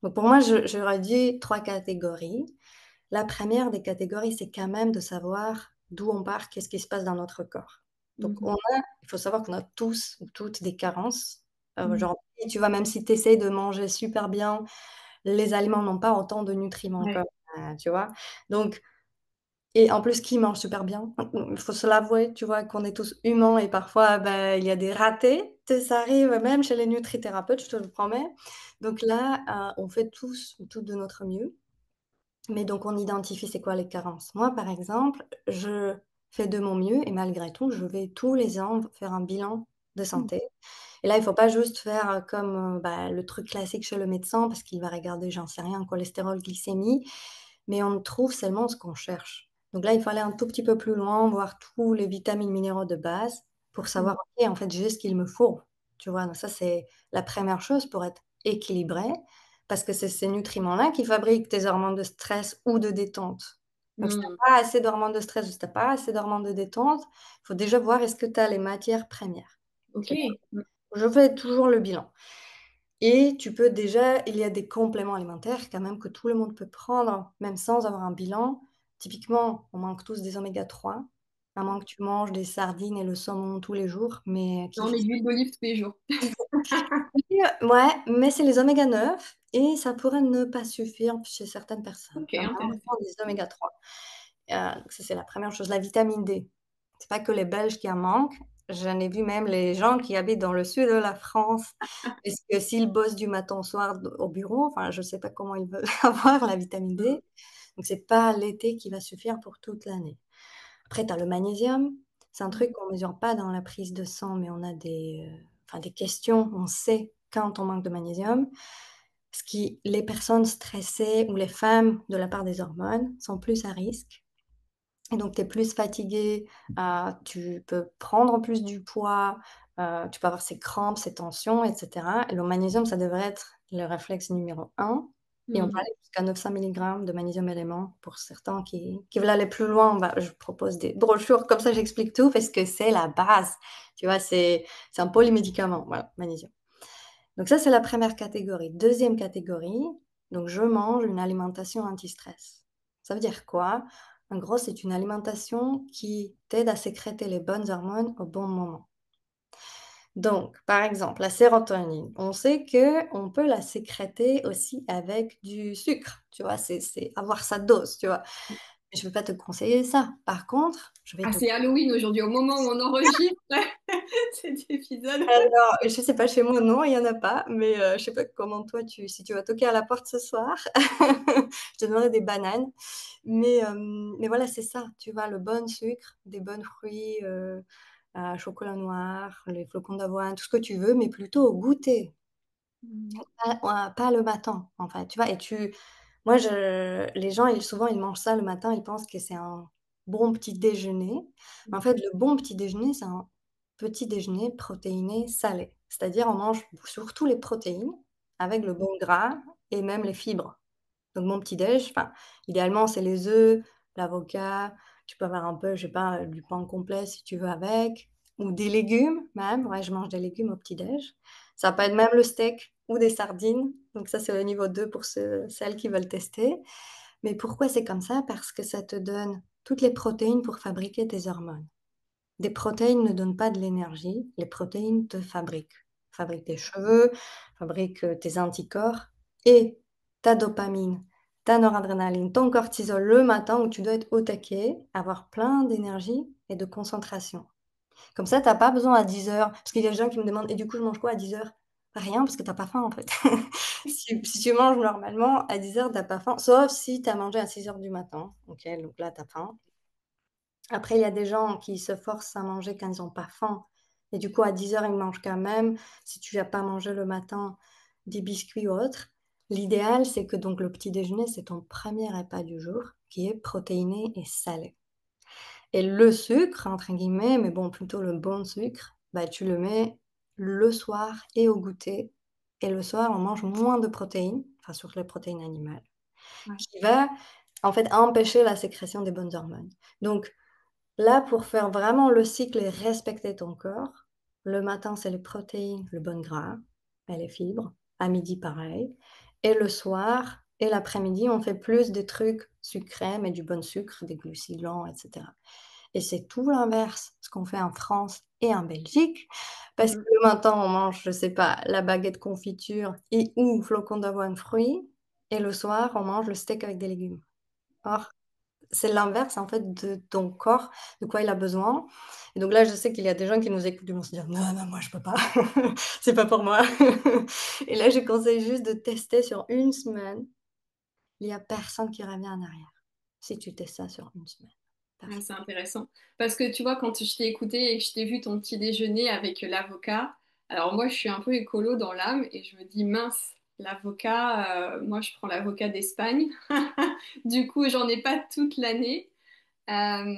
B: Donc pour moi, j'aurais dit 3 catégories. La première des catégories, c'est quand même de savoir d'où on part, qu'est-ce qui se passe dans notre corps. Donc
A: Mhm.
B: il faut savoir qu'on a tous ou toutes des carences.
A: Mhm.
B: Aujourd'hui, tu vois, même si tu essayes de manger super bien, les aliments n'ont pas autant de nutriments que
A: Ouais.
B: tu vois? Donc et en plus, qui mange super bien? Il faut se l'avouer, tu vois, qu'on est tous humains et parfois, bah, il y a des ratés. Tu ça arrive même chez les nutrithérapeutes, je te le promets. Donc là, on fait tous ou toutes de notre mieux, mais donc on identifie c'est quoi les carences. Moi, par exemple, je fais de mon mieux et malgré tout, je vais tous les ans faire un bilan de
A: Mhm.
B: santé et là, il faut pas juste faire, comme, bah, le truc classique chez le médecin parce qu'il va regarder, j'en sais rien, cholestérol, glycémie, mais on trouve seulement ce qu'on cherche. Donc là, il faut aller un tout petit peu plus loin, voir tous les vitamines, minéraux de base pour savoir: «OK, en fait, j'ai ce qu'il me faut». Tu vois? Donc ça, c'est la première chose pour être équilibré, parce que c'est ces nutriments-là qui fabriquent tes hormones de stress ou de détente. Donc si tu
A: Mhm.
B: as pas assez d'hormones de stress ou si tu as pas assez d'hormones de détente, il faut déjà voir est-ce que tu as les matières premières.
A: Ok.
B: C'est je fais toujours le bilan et tu peux déjà il y a des compléments alimentaires quand même que tout le monde peut prendre, même sans avoir un bilan. Typiquement, on manque tous des oméga 3, à moins que tu manges des sardines et le saumon tous les jours, mais qui
A: Non,
B: fait
A: mais d'huile d'olive tous les jours.
B: ouais, mais c'est les oméga 9 et ça pourrait ne pas suffire chez certaines personnes.
A: Ok,
B: Tu as vraiment
A: intéressant.
B: besoin des oméga 3. Ça, c'est la première chose. La vitamine D, c'est pas que les Belges qui en manquent, J'en ai vu même les gens qui habitent dans le sud de la France, parce que s'ils bossent du matin au soir d au bureau, enfin, je sais pas comment ils veulent avoir la vitamine
A: Mm,
B: D, donc c'est pas l'été qui va suffire pour toute l'année. Après, tu as le magnésium, c'est un
A: mm,
B: truc qu'on mesure pas dans la prise de sang, mais on a enfin des questions, on sait quand on manque de magnésium. Ce qui Les personnes stressées ou les femmes, de la part des hormones, sont plus à risque. Et donc tu es plus fatigué, tu peux prendre plus du poids, tu peux avoir ces crampes, ces tensions et cetera. Et le magnésium, ça devrait être le réflexe numéro un. Et on peut
A: mm.
B: aller jusqu'à 900 milligrammes de magnésium élément pour certains qui veulent aller plus loin. Je propose des brochures, comme ça j'explique tout parce que c'est la base. Tu vois? C'est un polymédicament, voilà, magnésium. Donc ça, c'est la première catégorie. Deuxième catégorie, donc je mange une alimentation anti-stress. Ça veut dire quoi? En gros, c'est une alimentation qui t'aide à sécréter les bonnes hormones au bon moment. Donc, par exemple, la sérotonine, on sait que on peut la sécréter aussi avec du sucre, tu vois? C'est avoir sa dose, tu vois? Mais je ne vais pas te conseiller ça. Par contre, je vais
A: Ah,
B: te
A: c'est Halloween aujourd'hui, au moment où on enregistre cet épisode.
B: alors, je sais pas, chez moi, non, il y en a pas, mais je sais pas comment toi si tu vas toquer à la porte ce soir, je te donnerai des bananes. Mais voilà, c'est ça, tu vois? Le bon sucre, des bons fruits, chocolat noir, les flocons d'avoine, tout ce que tu veux, mais plutôt au goûter,
A: Mm,
B: pas le matin, en fait, tu vois? Moi, les gens, souvent, ils mangent ça le matin, ils pensent que c'est un bon petit déjeuner. Mais en fait, le bon petit déjeuner, c'est un petit déjeuner protéiné salé. C'est-à-dire, on mange surtout les protéines avec le bon gras et même les fibres. Donc mon petit déj, enfin, idéalement, c'est les œufs, l'avocat, tu peux avoir un peu, je sais pas, du pain complet si tu veux avec, ou des légumes même. Ouais, je mange des légumes au petit déj. Ça peut être même le steak ou des sardines. Donc ça, c'est le niveau 2 pour celles qui veulent tester. Mais pourquoi c'est comme ça? Parce que ça te donne toutes les protéines pour fabriquer tes hormones. Des protéines ne donnent pas de l'énergie, les protéines te fabriquent. Fabriquent tes cheveux, fabriquent, tes anticorps et ta dopamine, ta noradrénaline, ton cortisol le matin où tu dois être au taquet, avoir plein d'énergie et de concentration. Comme ça, tu as pas besoin à 10 heures, parce qu'il y a des gens qui me demandent: «Et du coup, je mange quoi à 10 heures?» Bah, rien, parce que tu as pas faim, en fait. Si tu manges normalement à 10 heures, tu as pas faim, sauf si tu as mangé à 6 heures du matin. OK, donc là, tu as faim. Après, il y a des gens qui se forcent à manger quand ils ont pas faim et du coup, à 10 heures, ils mangent quand même. Si tu as pas mangé le matin, des biscuits ou autre. L'idéal, c'est que donc le petit déjeuner, c'est ton premier repas du jour qui est protéiné et salé et le sucre, entre guillemets, mais bon, plutôt le bon sucre, bah, tu le mets le soir et au goûter et le soir, on mange moins de protéines, enfin surtout les protéines animales,
A: ouais,
B: qui va, en fait, empêcher la sécrétion des bonnes hormones. Donc là, pour faire vraiment le cycle et respecter ton corps, le matin, c'est les protéines, le bon gras et les fibres. À midi, pareil. Et le soir et l'après-midi, on fait plus des trucs sucrés, mais du bon sucre, des glucides lents, et cetera. Et c'est tout l'inverse, ce qu'on fait en France et en Belgique, parce que
A: mm.
B: le matin, on mange, je sais pas, la baguette confiture et ou flocons d'avoine fruits, et le soir, on mange le steak avec des légumes. Or, c'est l'inverse en fait de ton corps, de quoi il a besoin. Et donc là, je sais qu'il y a des gens qui nous écoutent, ils vont se dire: «Non, non, moi je peux pas, c'est pas pour moi». Et là, je conseille juste de tester sur une semaine. Il y a personne qui revient en arrière. Si tu testes ça sur une semaine,
A: Ah,
B: personne.
A: c'est intéressant. Parce que tu vois, quand je t'ai écouté et que je t'ai vu ton petit déjeuner avec l'avocat, alors moi je suis un peu écolo dans l'âme et je me dis mince, l'avocat, moi je prends l'avocat d'Espagne. Du coup, j'en ai pas toute l'année. Euh,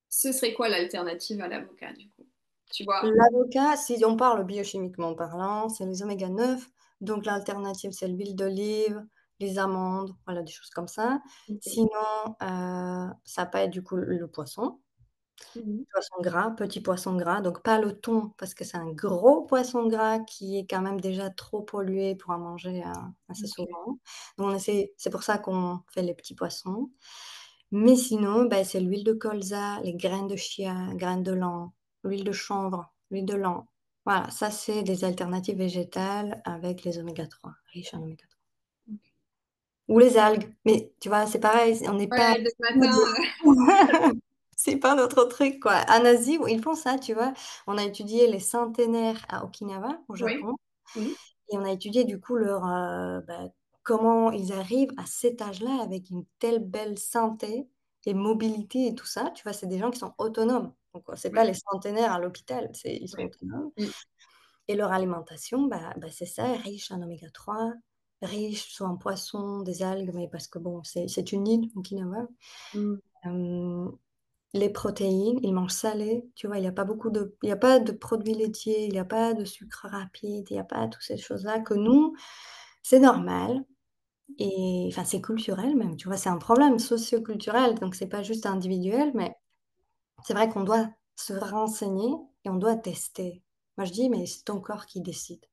A: Ce serait quoi l'alternative à l'avocat du coup? Tu vois?
B: L'avocat, si on parle biochimiquement parlant, c'est les oméga 9. Donc l'alternative, c'est l'huile d'olive, les amandes, voilà des choses comme ça.
A: Ok.
B: Sinon, ça peut être du coup le poisson.
A: Mhm.
B: Poisson gras, petit poisson gras, donc pas le thon parce que c'est un gros poisson gras qui est quand même déjà trop pollué pour en manger, assez
A: Ok.
B: souvent. Donc on essaie c'est pour ça qu'on fait les petits poissons. Mais sinon, bah, c'est l'huile de colza, les graines de chia, graines de lin, l'huile de chanvre, l'huile de lin. Voilà, ça c'est des alternatives végétales avec les oméga 3, riches en oméga 3. Ou les algues, mais tu vois, c'est pareil, on n'est pas
A: Ouais, le matin,
B: c'est pas notre truc, quoi. En Asie, ils font ça, tu vois? On a étudié les centenaires à Okinawa, au
A: Ouais.
B: Japon,
A: Mmh.
B: et on a étudié du coup leur, comment ils arrivent à cet âge-là avec une telle belle santé et mobilité et tout ça, tu vois? C'est des gens qui sont autonomes. Donc, c'est pas
A: Ouais,
B: les centenaires à l'hôpital, ils sont
A: ouais.
B: autonomes.
A: Mmh.
B: Et leur alimentation, c'est ça, riche en oméga 3, riche soit en poissons, des algues, mais parce que bon, c'est une île, Okinawa.
A: Mmh.
B: Hem, les protéines, ils mangent salé, tu vois? Il y a pas de produits laitiers, il y a pas de sucre rapide, il y a pas toutes ces choses-là que nous, c'est normal et enfin, c'est culturel même, tu vois? C'est un problème socio-culturel, donc c'est pas juste individuel, mais c'est vrai qu'on doit se renseigner et on doit tester. Moi, je dis: «Mais c'est ton corps qui décide».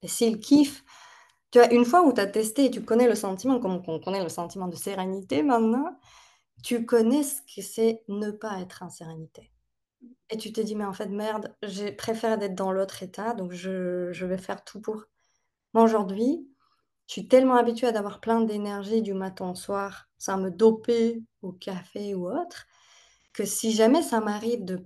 B: Et s'il kiffe, tu vois, une fois où tu as testé et tu connais le sentiment, comme on connaît le sentiment de sérénité maintenant, tu connais ce que c'est ne pas être en sérénité. Et tu te dis: «Mais en fait, merde, j'ai préféré d'être dans l'autre état, donc je vais faire tout pour». Moi, aujourd'hui, je suis tellement habituée d'avoir plein d'énergie du matin au soir, sans me doper au café ou autre, que si jamais ça m'arrive de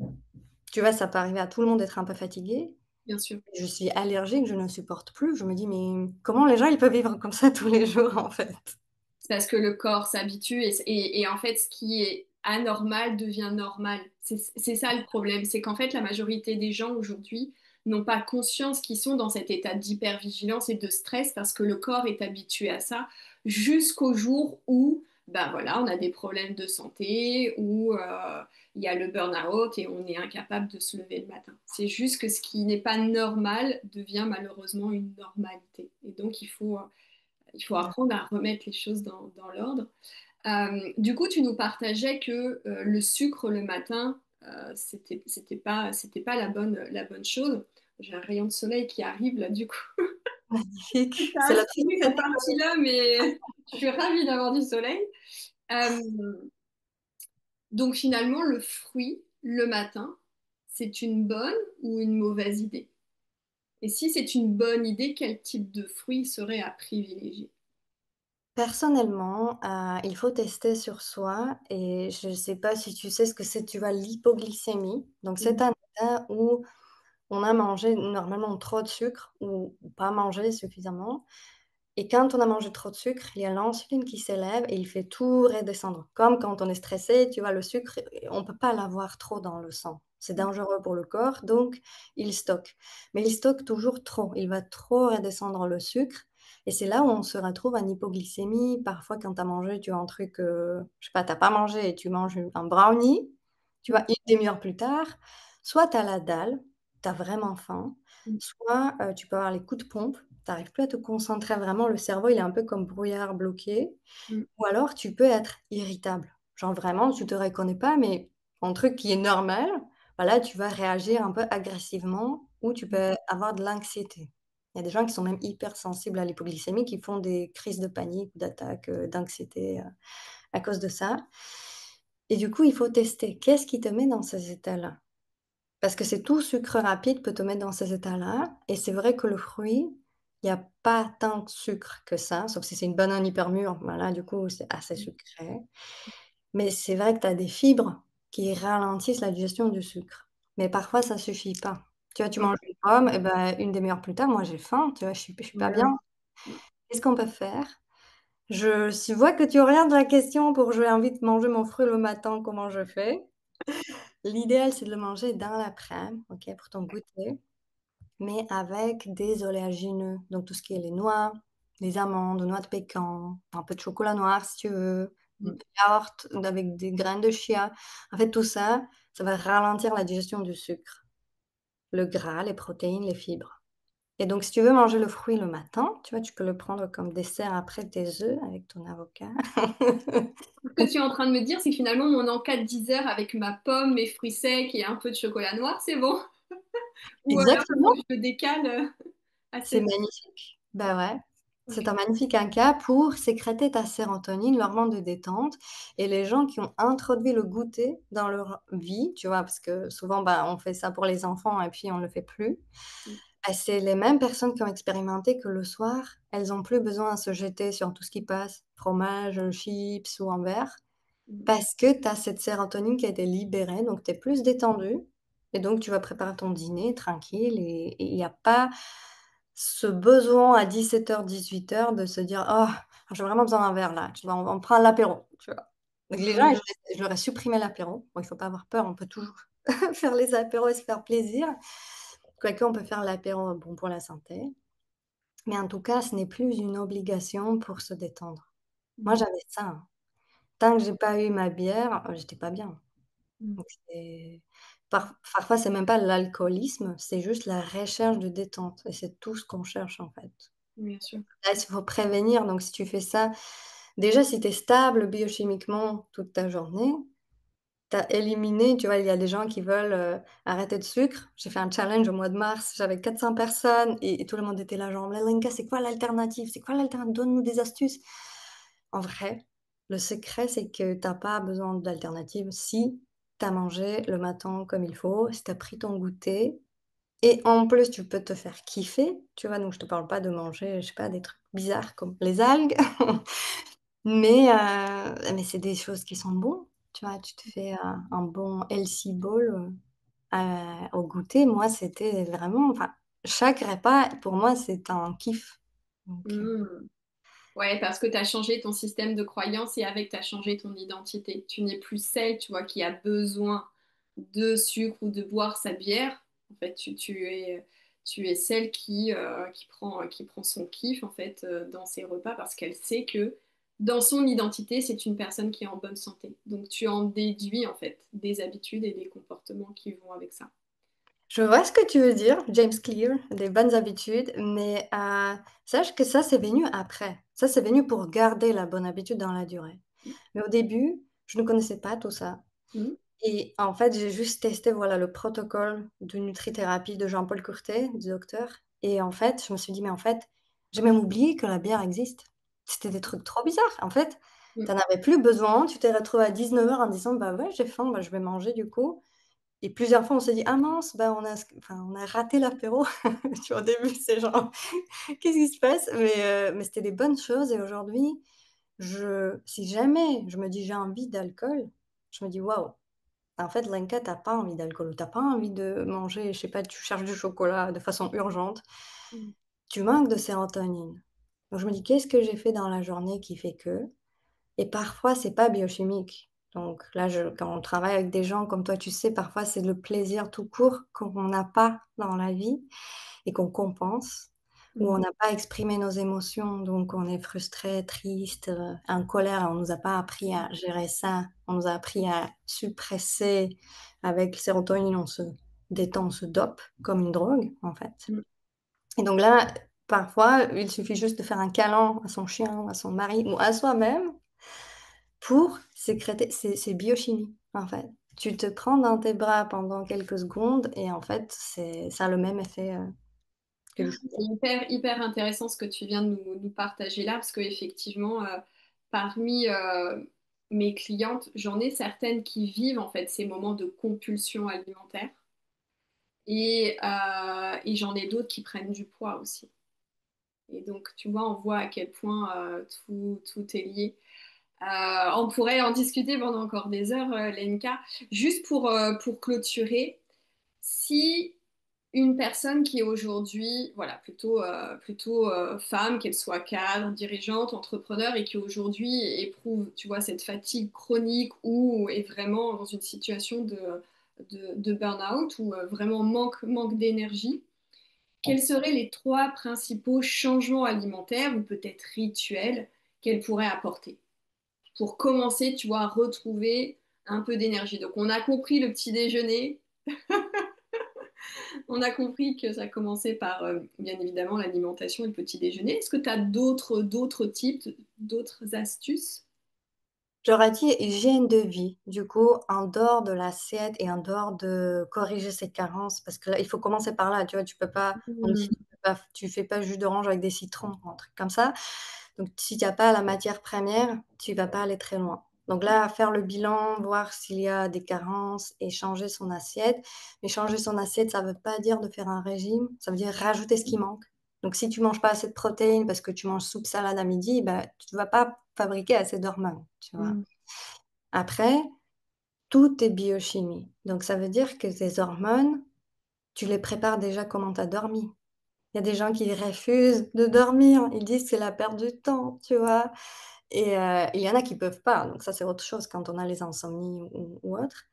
B: tu vois, ça peut arriver à tout le monde d'être un peu fatigué.
A: Bien sûr.
B: Je suis allergique, je ne supporte plus. Je me dis: «Mais comment les gens, ils peuvent vivre comme ça tous les jours, en fait?»
A: C'est parce que le corps s'habitue et en fait, ce qui est anormal devient normal. C'est ça le problème, c'est qu'en fait, la majorité des gens aujourd'hui n'ont pas conscience qu'ils sont dans cet état d'hypervigilance et de stress parce que le corps est habitué à ça jusqu'au jour où, ben voilà, on a des problèmes de santé ou il y a le burn-out et on est incapable de se lever le matin. C'est juste que ce qui n'est pas normal devient malheureusement une normalité. Et donc, il faut apprendre à remettre les choses dans l'ordre. Du coup, tu nous partageais que le sucre le matin, c'était pas la bonne chose. J'ai un rayon de soleil qui arrive là, du coup.
B: Magnifique.
A: Ça a
B: C'est la
A: assuré cette
B: tristesse.
A: partie-là, mais je suis ravie d'avoir du soleil. Euh, donc finalement, le fruit le matin, c'est une bonne ou une mauvaise idée? Et si c'est une bonne idée, quel type de fruit serait à privilégier?
B: Personnellement, il faut tester sur soi et je ne sais pas si tu sais ce que c'est, tu vois, l'hypoglycémie. Donc c'est
A: Mhm.
B: un état où on a mangé normalement trop de sucre ou pas mangé suffisamment. Et quand on a mangé trop de sucre, il y a l'insuline qui s'élève et il fait tout redescendre. Comme quand on est stressé, tu vois, le sucre, on ne peut pas l'avoir trop dans le sang. C'est dangereux pour le corps, donc il stocke. Mais il stocke toujours trop. Il va trop redescendre le sucre. Et c'est là où on se retrouve en hypoglycémie. Parfois, quand tu as mangé, tu as un truc, je sais pas, tu pas mangé et tu manges un brownie, tu vois, une demi-heure plus tard, soit tu as la dalle, tu as vraiment faim, soit tu peux avoir les coups de pompe, tu arrives plus à te concentrer vraiment, le cerveau, il est un peu comme brouillard bloqué
A: Mhm.
B: ou alors tu peux être irritable. Genre vraiment, tu te reconnais pas, mais un truc qui est normal, voilà, tu vas réagir un peu agressivement ou tu peux avoir de l'anxiété. Il y a des gens qui sont même hypersensibles à l'hypoglycémie, qui font des crises de panique, d'attaque, d'anxiété, à cause de ça et du coup, il faut tester. Qu'est-ce qui te met dans ces états-là? Parce que c'est tout sucre rapide peut te mettre dans ces états-là et c'est vrai que le fruit, il y a pas tant de sucre que ça, sauf si c'est une banane hyper mûre, voilà, du coup, c'est assez sucré. Mais c'est vrai que tu as des fibres qui ralentissent la digestion du sucre. Mais parfois, ça suffit pas. Tu vois, tu
A: Ok.
B: manges une pomme et ben, une demi heure plus tard, moi j'ai faim, tu vois? Je suis pas bien.
A: Ouais.
B: Qu'est-ce qu'on peut faire? Je vois que tu orientes la question pour «je vais envie de manger mon fruit le matin, comment je fais?» L'idéal, c'est de le manger dans l'après-midi, OK, pour ton goûter. Mais avec des oléagineux, donc tout ce qui est les noix, les amandes, noix de pécan, un peu de chocolat noir si tu veux,
A: Mm.
B: yaourt avec des graines de chia. En fait, tout ça, ça va ralentir la digestion du sucre, le gras, les protéines, les fibres. Et donc si tu veux manger le fruit le matin, tu vois, tu peux le prendre comme dessert après tes œufs avec ton avocat.
A: Ce que tu es en train de me dire, c'est que finalement, mon encas de 10 heures avec ma pomme, mes fruits secs et un peu de chocolat noir, c'est bon. Ou alors, il faut
B: Exactement.
A: que je le décale à
B: C'est
A: 7
B: magnifique. Bah, ouais,
A: heures.
B: c'est un magnifique Inca pour sécréter ta sérotonine, l'hormone de détente et les gens qui ont introduit le goûter dans leur vie, tu vois? Parce que souvent, bah, on fait ça pour les enfants et puis on le fait plus.
A: Ok.
B: Bah, c'est les mêmes personnes qui ont expérimenté que le soir, elles ont plus besoin de se jeter sur tout ce qui passe, fromage, chips ou un verre.
A: Mm.
B: parce que tu as cette sérotonine qui a été libérée, donc tu es plus détendu et donc tu vas préparer ton dîner tranquille et il y a pas ce besoin à 17h-18h de se dire: «Oh, j'ai vraiment besoin d'un verre là, tu vois? On prend l'apéro», tu vois? Donc les gens,
A: Mm.
B: je leur ai supprimé l'apéro. Bon, il faut pas avoir peur, on peut toujours faire les apéros et se faire plaisir. Quoique on peut faire l'apéro, bon, pour la santé, mais en tout cas, ce n'est plus une obligation pour se détendre. Moi,
A: Mm.
B: j'avais ça, hein. Tant que j'ai pas eu ma bière, j'étais pas bien.
A: Mm.
B: Donc c'est parfois, c'est même pas l'alcoolisme, c'est juste la recherche de détente et c'est tout ce qu'on cherche, en fait.
A: Bien sûr.
B: Là, il faut prévenir, donc si tu fais ça déjà, si tu es stable biochimiquement toute ta journée, tu as éliminé, tu vois, il y a des gens qui veulent, arrêter de sucre. J'ai fait un challenge au mois de mars, j'avais 400 personnes et tout le monde était là genre: «Mais Lenka, c'est quoi l'alternative? C'est quoi l'alternative? Donne-nous des astuces». En vrai, le secret, c'est que tu as pas besoin d'alternative si tu as mangé le matin comme il faut, si tu as pris ton goûter et en plus, tu peux te faire kiffer, tu vois? Donc je te parle pas de manger, je sais pas, des trucs bizarres comme les algues. Mais c'est des choses qui sont bons, tu vois? Tu te fais un bon healthy bowl, au goûter. Moi, c'était vraiment enfin, chaque repas, pour moi, c'est un kiff. Donc
A: Mm. Ouais, parce que tu as changé ton système de croyance et avec, tu as changé ton identité. Tu n'es plus celle, tu vois, qui a besoin de sucre ou de boire sa bière. En fait, tu es celle qui prend son kiff, en fait, dans ses repas parce qu'elle sait que dans son identité, c'est une personne qui est en bonne santé. Donc, tu en déduis, en fait, des habitudes et des comportements qui vont avec ça.
B: je vois ce que tu veux dire, James Clear, des bonnes habitudes, mais sache que ça, c'est venu après. Ça, c'est venu pour garder la bonne habitude dans la durée. Mais au début, je ne connaissais pas tout ça.
A: Mhm.
B: Et en fait, j'ai juste testé, voilà, le protocole de nutrithérapie de Jean-Paul Courtet, du docteur. Et en fait, je me suis dit: «Mais en fait, j'ai même oublié que la bière existe». C'était des trucs trop bizarres. En fait, tu en avais plus besoin, tu t'es retrouvé à 19h en disant: «Bah, ouais, j'ai faim, bah, je vais manger du coup». Et plusieurs fois, on s'est dit: «Ah mince, bah, on a raté l'apéro». Tu vois, au début, c'est genre: «Qu'est-ce qui se passe?» Mais c'était des bonnes choses et aujourd'hui, si jamais je me dis: «J'ai envie d'alcool», je me dis: «Waouh». En fait, Lenka, tu pas envie d'alcool ou tu pas envie de manger, je sais pas, tu cherches du chocolat de façon urgente,
A: Mhm.
B: tu manques de sérotonine. Donc je me dis: «Qu'est-ce que j'ai fait dans la journée qui fait que?» Et parfois, c'est pas biochimique. Donc là, quand on travaille avec des gens comme toi, tu sais, parfois, c'est le plaisir tout court qu'on n'a pas dans la vie et qu'on compense, ou on
A: Mhm.
B: n'a pas exprimé nos émotions, donc on est frustré, triste, en colère. On nous a pas appris à gérer ça. On nous a appris à suppresser. Avec sérotonine, on se détend, on se dope comme une drogue, en fait.
A: Mhm.
B: Et donc là, parfois, il suffit juste de faire un câlin à son chien, à son mari ou à soi-même pour sécréter. C'est biochimie, en fait. Tu te prends dans tes bras pendant quelques secondes et en fait, ça a le même effet, que le
A: C'est
B: chocolat.
A: hyper intéressant ce que tu viens de nous partager là, parce qu'effectivement, parmi mes clientes, j'en ai certaines qui vivent en fait ces moments de compulsion alimentaire et j'en ai d'autres qui prennent du poids aussi. Et donc, tu vois, on voit à quel point tout est lié. On pourrait en discuter pendant encore des heures, Lenka. Juste pour clôturer, si une personne qui est aujourd'hui, voilà, plutôt femme, qu'elle soit cadre, dirigeante, entrepreneur, et qui aujourd'hui éprouve, tu vois, cette fatigue chronique ou est vraiment dans une situation de burn-out ou vraiment manque d'énergie, quels seraient les trois principaux changements alimentaires ou peut-être rituels qu'elle pourrait apporter pour commencer, tu vois, à retrouver un peu d'énergie. Donc, on a compris le petit déjeuner. On a compris que ça commençait par, bien évidemment, l'alimentation et le petit déjeuner. Est-ce que tu as d'autres types, d'autres astuces?
B: J'aurais dit hygiène de vie, du coup, en dehors de l'assiette et en dehors de corriger ses carences, parce que là, il faut commencer par là, tu vois? Tu peux pas on dit:
A: Hmm.
B: Tu fais pas jus d'orange avec des citrons, un truc comme ça. Donc si tu as pas la matière première, tu vas pas aller très loin. Donc là, faire le bilan, voir s'il y a des carences et changer son assiette. Mais changer son assiette, ça veut pas dire de faire un régime, ça veut dire rajouter ce qui manque. Donc si tu manges pas assez de protéines parce que tu manges soupe salade à midi, bah, tu vas pas fabriquer assez d'hormones, tu vois?
A: Hmm.
B: Après, tout est biochimie. Donc ça veut dire que tes hormones, tu les prépares déjà comment tu as dormi. Il y a des gens qui refusent de dormir, ils disent: que «C'est la perte du temps», tu vois? Et il y en a qui peuvent pas, donc ça, c'est autre chose quand on a les insomnies ou autre.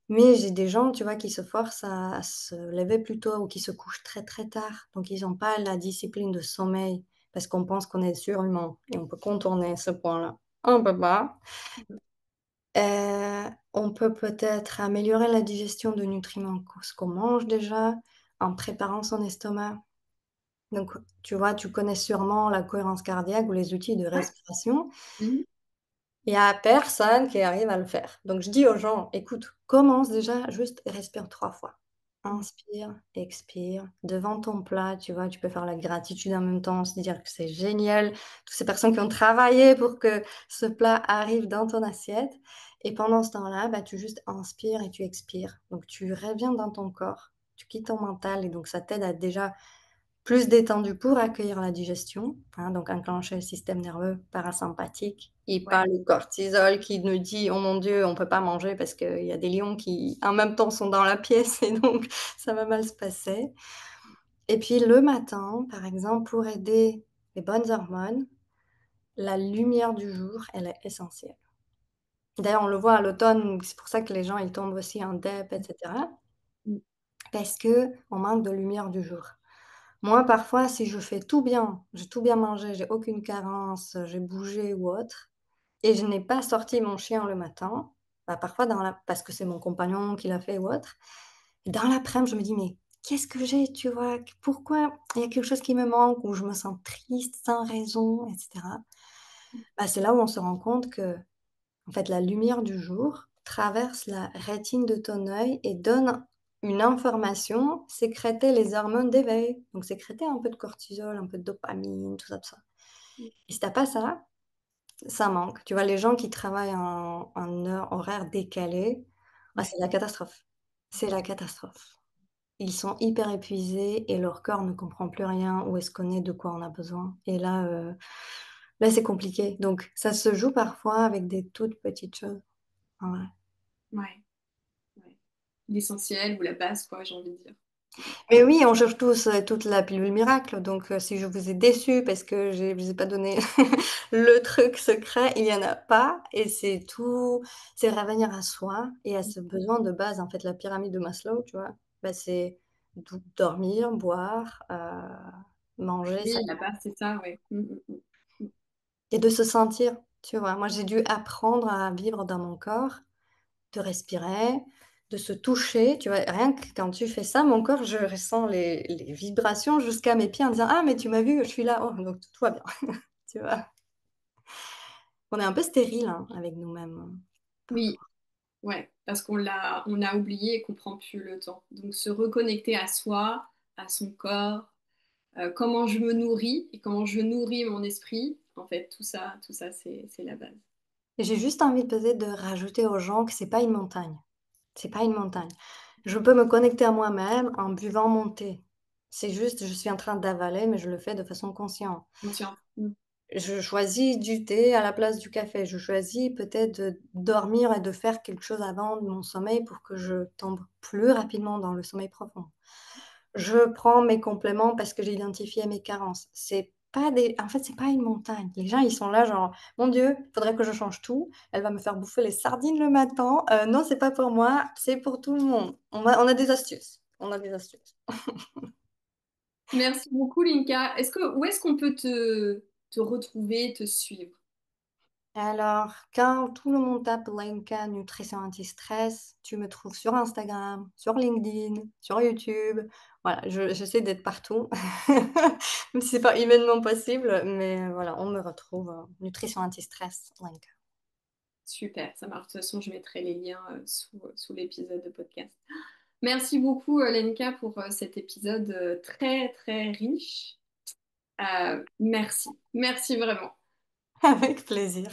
B: Mais j'ai des gens, tu vois, qui se forcent à se lever plus tôt ou qui se couchent très, très tard. Donc ils ont pas la discipline de sommeil parce qu'on pense qu'on est surhumain et on peut contourner ce point-là. On peut pas. On peut peut-être améliorer la digestion de nutriments ce qu'on mange déjà, en préparant son estomac. Donc tu vois, tu connais sûrement la cohérence cardiaque ou les outils de
A: Ouais.
B: respiration.
A: Mhm.
B: Il y a personne qui arrive à le faire. Donc je dis aux gens: «Écoute, commence déjà, juste respire 3 fois. Inspire, expire, devant ton plat», tu vois? Tu peux faire la gratitude en même temps, se dire que c'est génial, toutes ces personnes qui ont travaillé pour que ce plat arrive dans ton assiette et pendant ce temps-là, bah, tu juste inspires et tu expires. Donc tu reviens dans ton corps, tu quittes ton mental et donc ça t'aide à déjà plus détendu pour accueillir la digestion, hein, donc enclencher le système nerveux parasympathique et pas
A: Ouais.
B: le cortisol qui nous dit: «Oh mon Dieu, on peut pas manger parce qu'il y a des lions qui, en même temps, sont dans la pièce et donc ça va mal se passer». Et puis le matin, par exemple, pour aider les bonnes hormones, la lumière du jour, elle est essentielle. D'ailleurs, on le voit à l'automne, c'est pour ça que les gens, ils tombent aussi en dep et cetera,
A: Mhm.
B: parce qu'on manque de lumière du jour. Moi, parfois, si je fais tout bien, j'ai tout bien mangé, j'ai aucune carence, j'ai bougé ou autre et je n'ai pas sorti mon chien le matin, bah, parfois parce que c'est mon compagnon qui l'a fait ou autre, dans l'après-midi, je me dis: «Mais qu'est-ce que j'ai?» Tu vois? Pourquoi il y a quelque chose qui me manque ou je me sens triste sans raison et cetera. Bah, c'est là où on se rend compte que en fait, la lumière du jour traverse la rétine de ton œil et donne une information, sécréter les hormones d'éveil. Donc sécréter un peu de cortisol, un peu de dopamine, tout ça, tout ça. Et si tu pas ça, ça manque. Tu vois, les gens qui travaillent en heure horaire décalée, ah,
A: Ouais.
B: c'est la catastrophe. C'est la catastrophe. Ils sont hyper épuisés et leur corps ne comprend plus rien, où est-ce qu'on est, de quoi on a besoin. Et là, c'est compliqué. Donc ça se joue parfois avec des toutes petites choses. Ouais.
A: Ouais. Ouais. L'essentiel ou la base, quoi, j'ai envie de dire.
B: Mais oui, on cherche tous, toute la pilule miracle, donc si je vous ai déçu parce que je vous ai pas donné le truc secret, il y en a pas et c'est revenir à soi et à ce besoin de base, en fait, la pyramide de Maslow, tu vois? Bah, c'est dormir, boire, manger,
A: Oui,
B: ça
A: la base, c'est ça, ouais. Mm.
B: et de se sentir, tu vois? Moi, j'ai dû apprendre à vivre dans mon corps. De respirer, de se toucher, tu vois? Rien que quand tu fais ça, mon corps, je ressens les vibrations jusqu'à mes pieds en disant: «Ah mais tu m'as vu, je suis là, oh donc tout va bien». Tu vois? On est un peu stérile, hein, avec nous-mêmes,
A: Oui,
B: parfois.
A: ouais, parce on a oublié et qu'on prend plus le temps. Donc se reconnecter à soi, à son corps, comment je me nourris et comment je nourris mon esprit, en fait, tout ça, c'est la base.
B: Et j'ai juste envie peut-être de rajouter aux gens que c'est pas une montagne. C'est pas une montagne. Je peux me connecter à moi-même en buvant mon thé. C'est juste, je suis en train d'avaler, mais je le fais de façon consciente.
A: Consciente.
B: Je choisis du thé à la place du café. Je choisis peut-être de dormir et de faire quelque chose avant mon sommeil pour que je tombe plus rapidement dans le sommeil profond. Je prends mes compléments parce que j'ai identifié mes carences. C'est pas des En fait, c'est pas une montagne. Les gens, ils sont là genre: «Mon Dieu, il faudrait que je change tout. Elle va me faire bouffer les sardines le matin. Non, c'est pas pour moi, c'est pour tout le monde». On a des astuces. On a des astuces.
A: Merci beaucoup, Linka. Où est-ce qu'on peut te retrouver, te suivre?
B: Alors, quand tout le monde tape Lenka nutrition anti-stress, tu me trouves sur Instagram, sur LinkedIn, sur YouTube. Voilà, j'essaie d'être partout, même si c'est pas humainement possible, mais voilà, on me retrouve, nutrition anti-stress, Lenka.
A: Super, ça marche. De toute façon, je mettrai les liens sous l'épisode de podcast. Merci beaucoup, Lenka, pour cet épisode très, très riche. Merci. Merci vraiment.
B: Avec plaisir.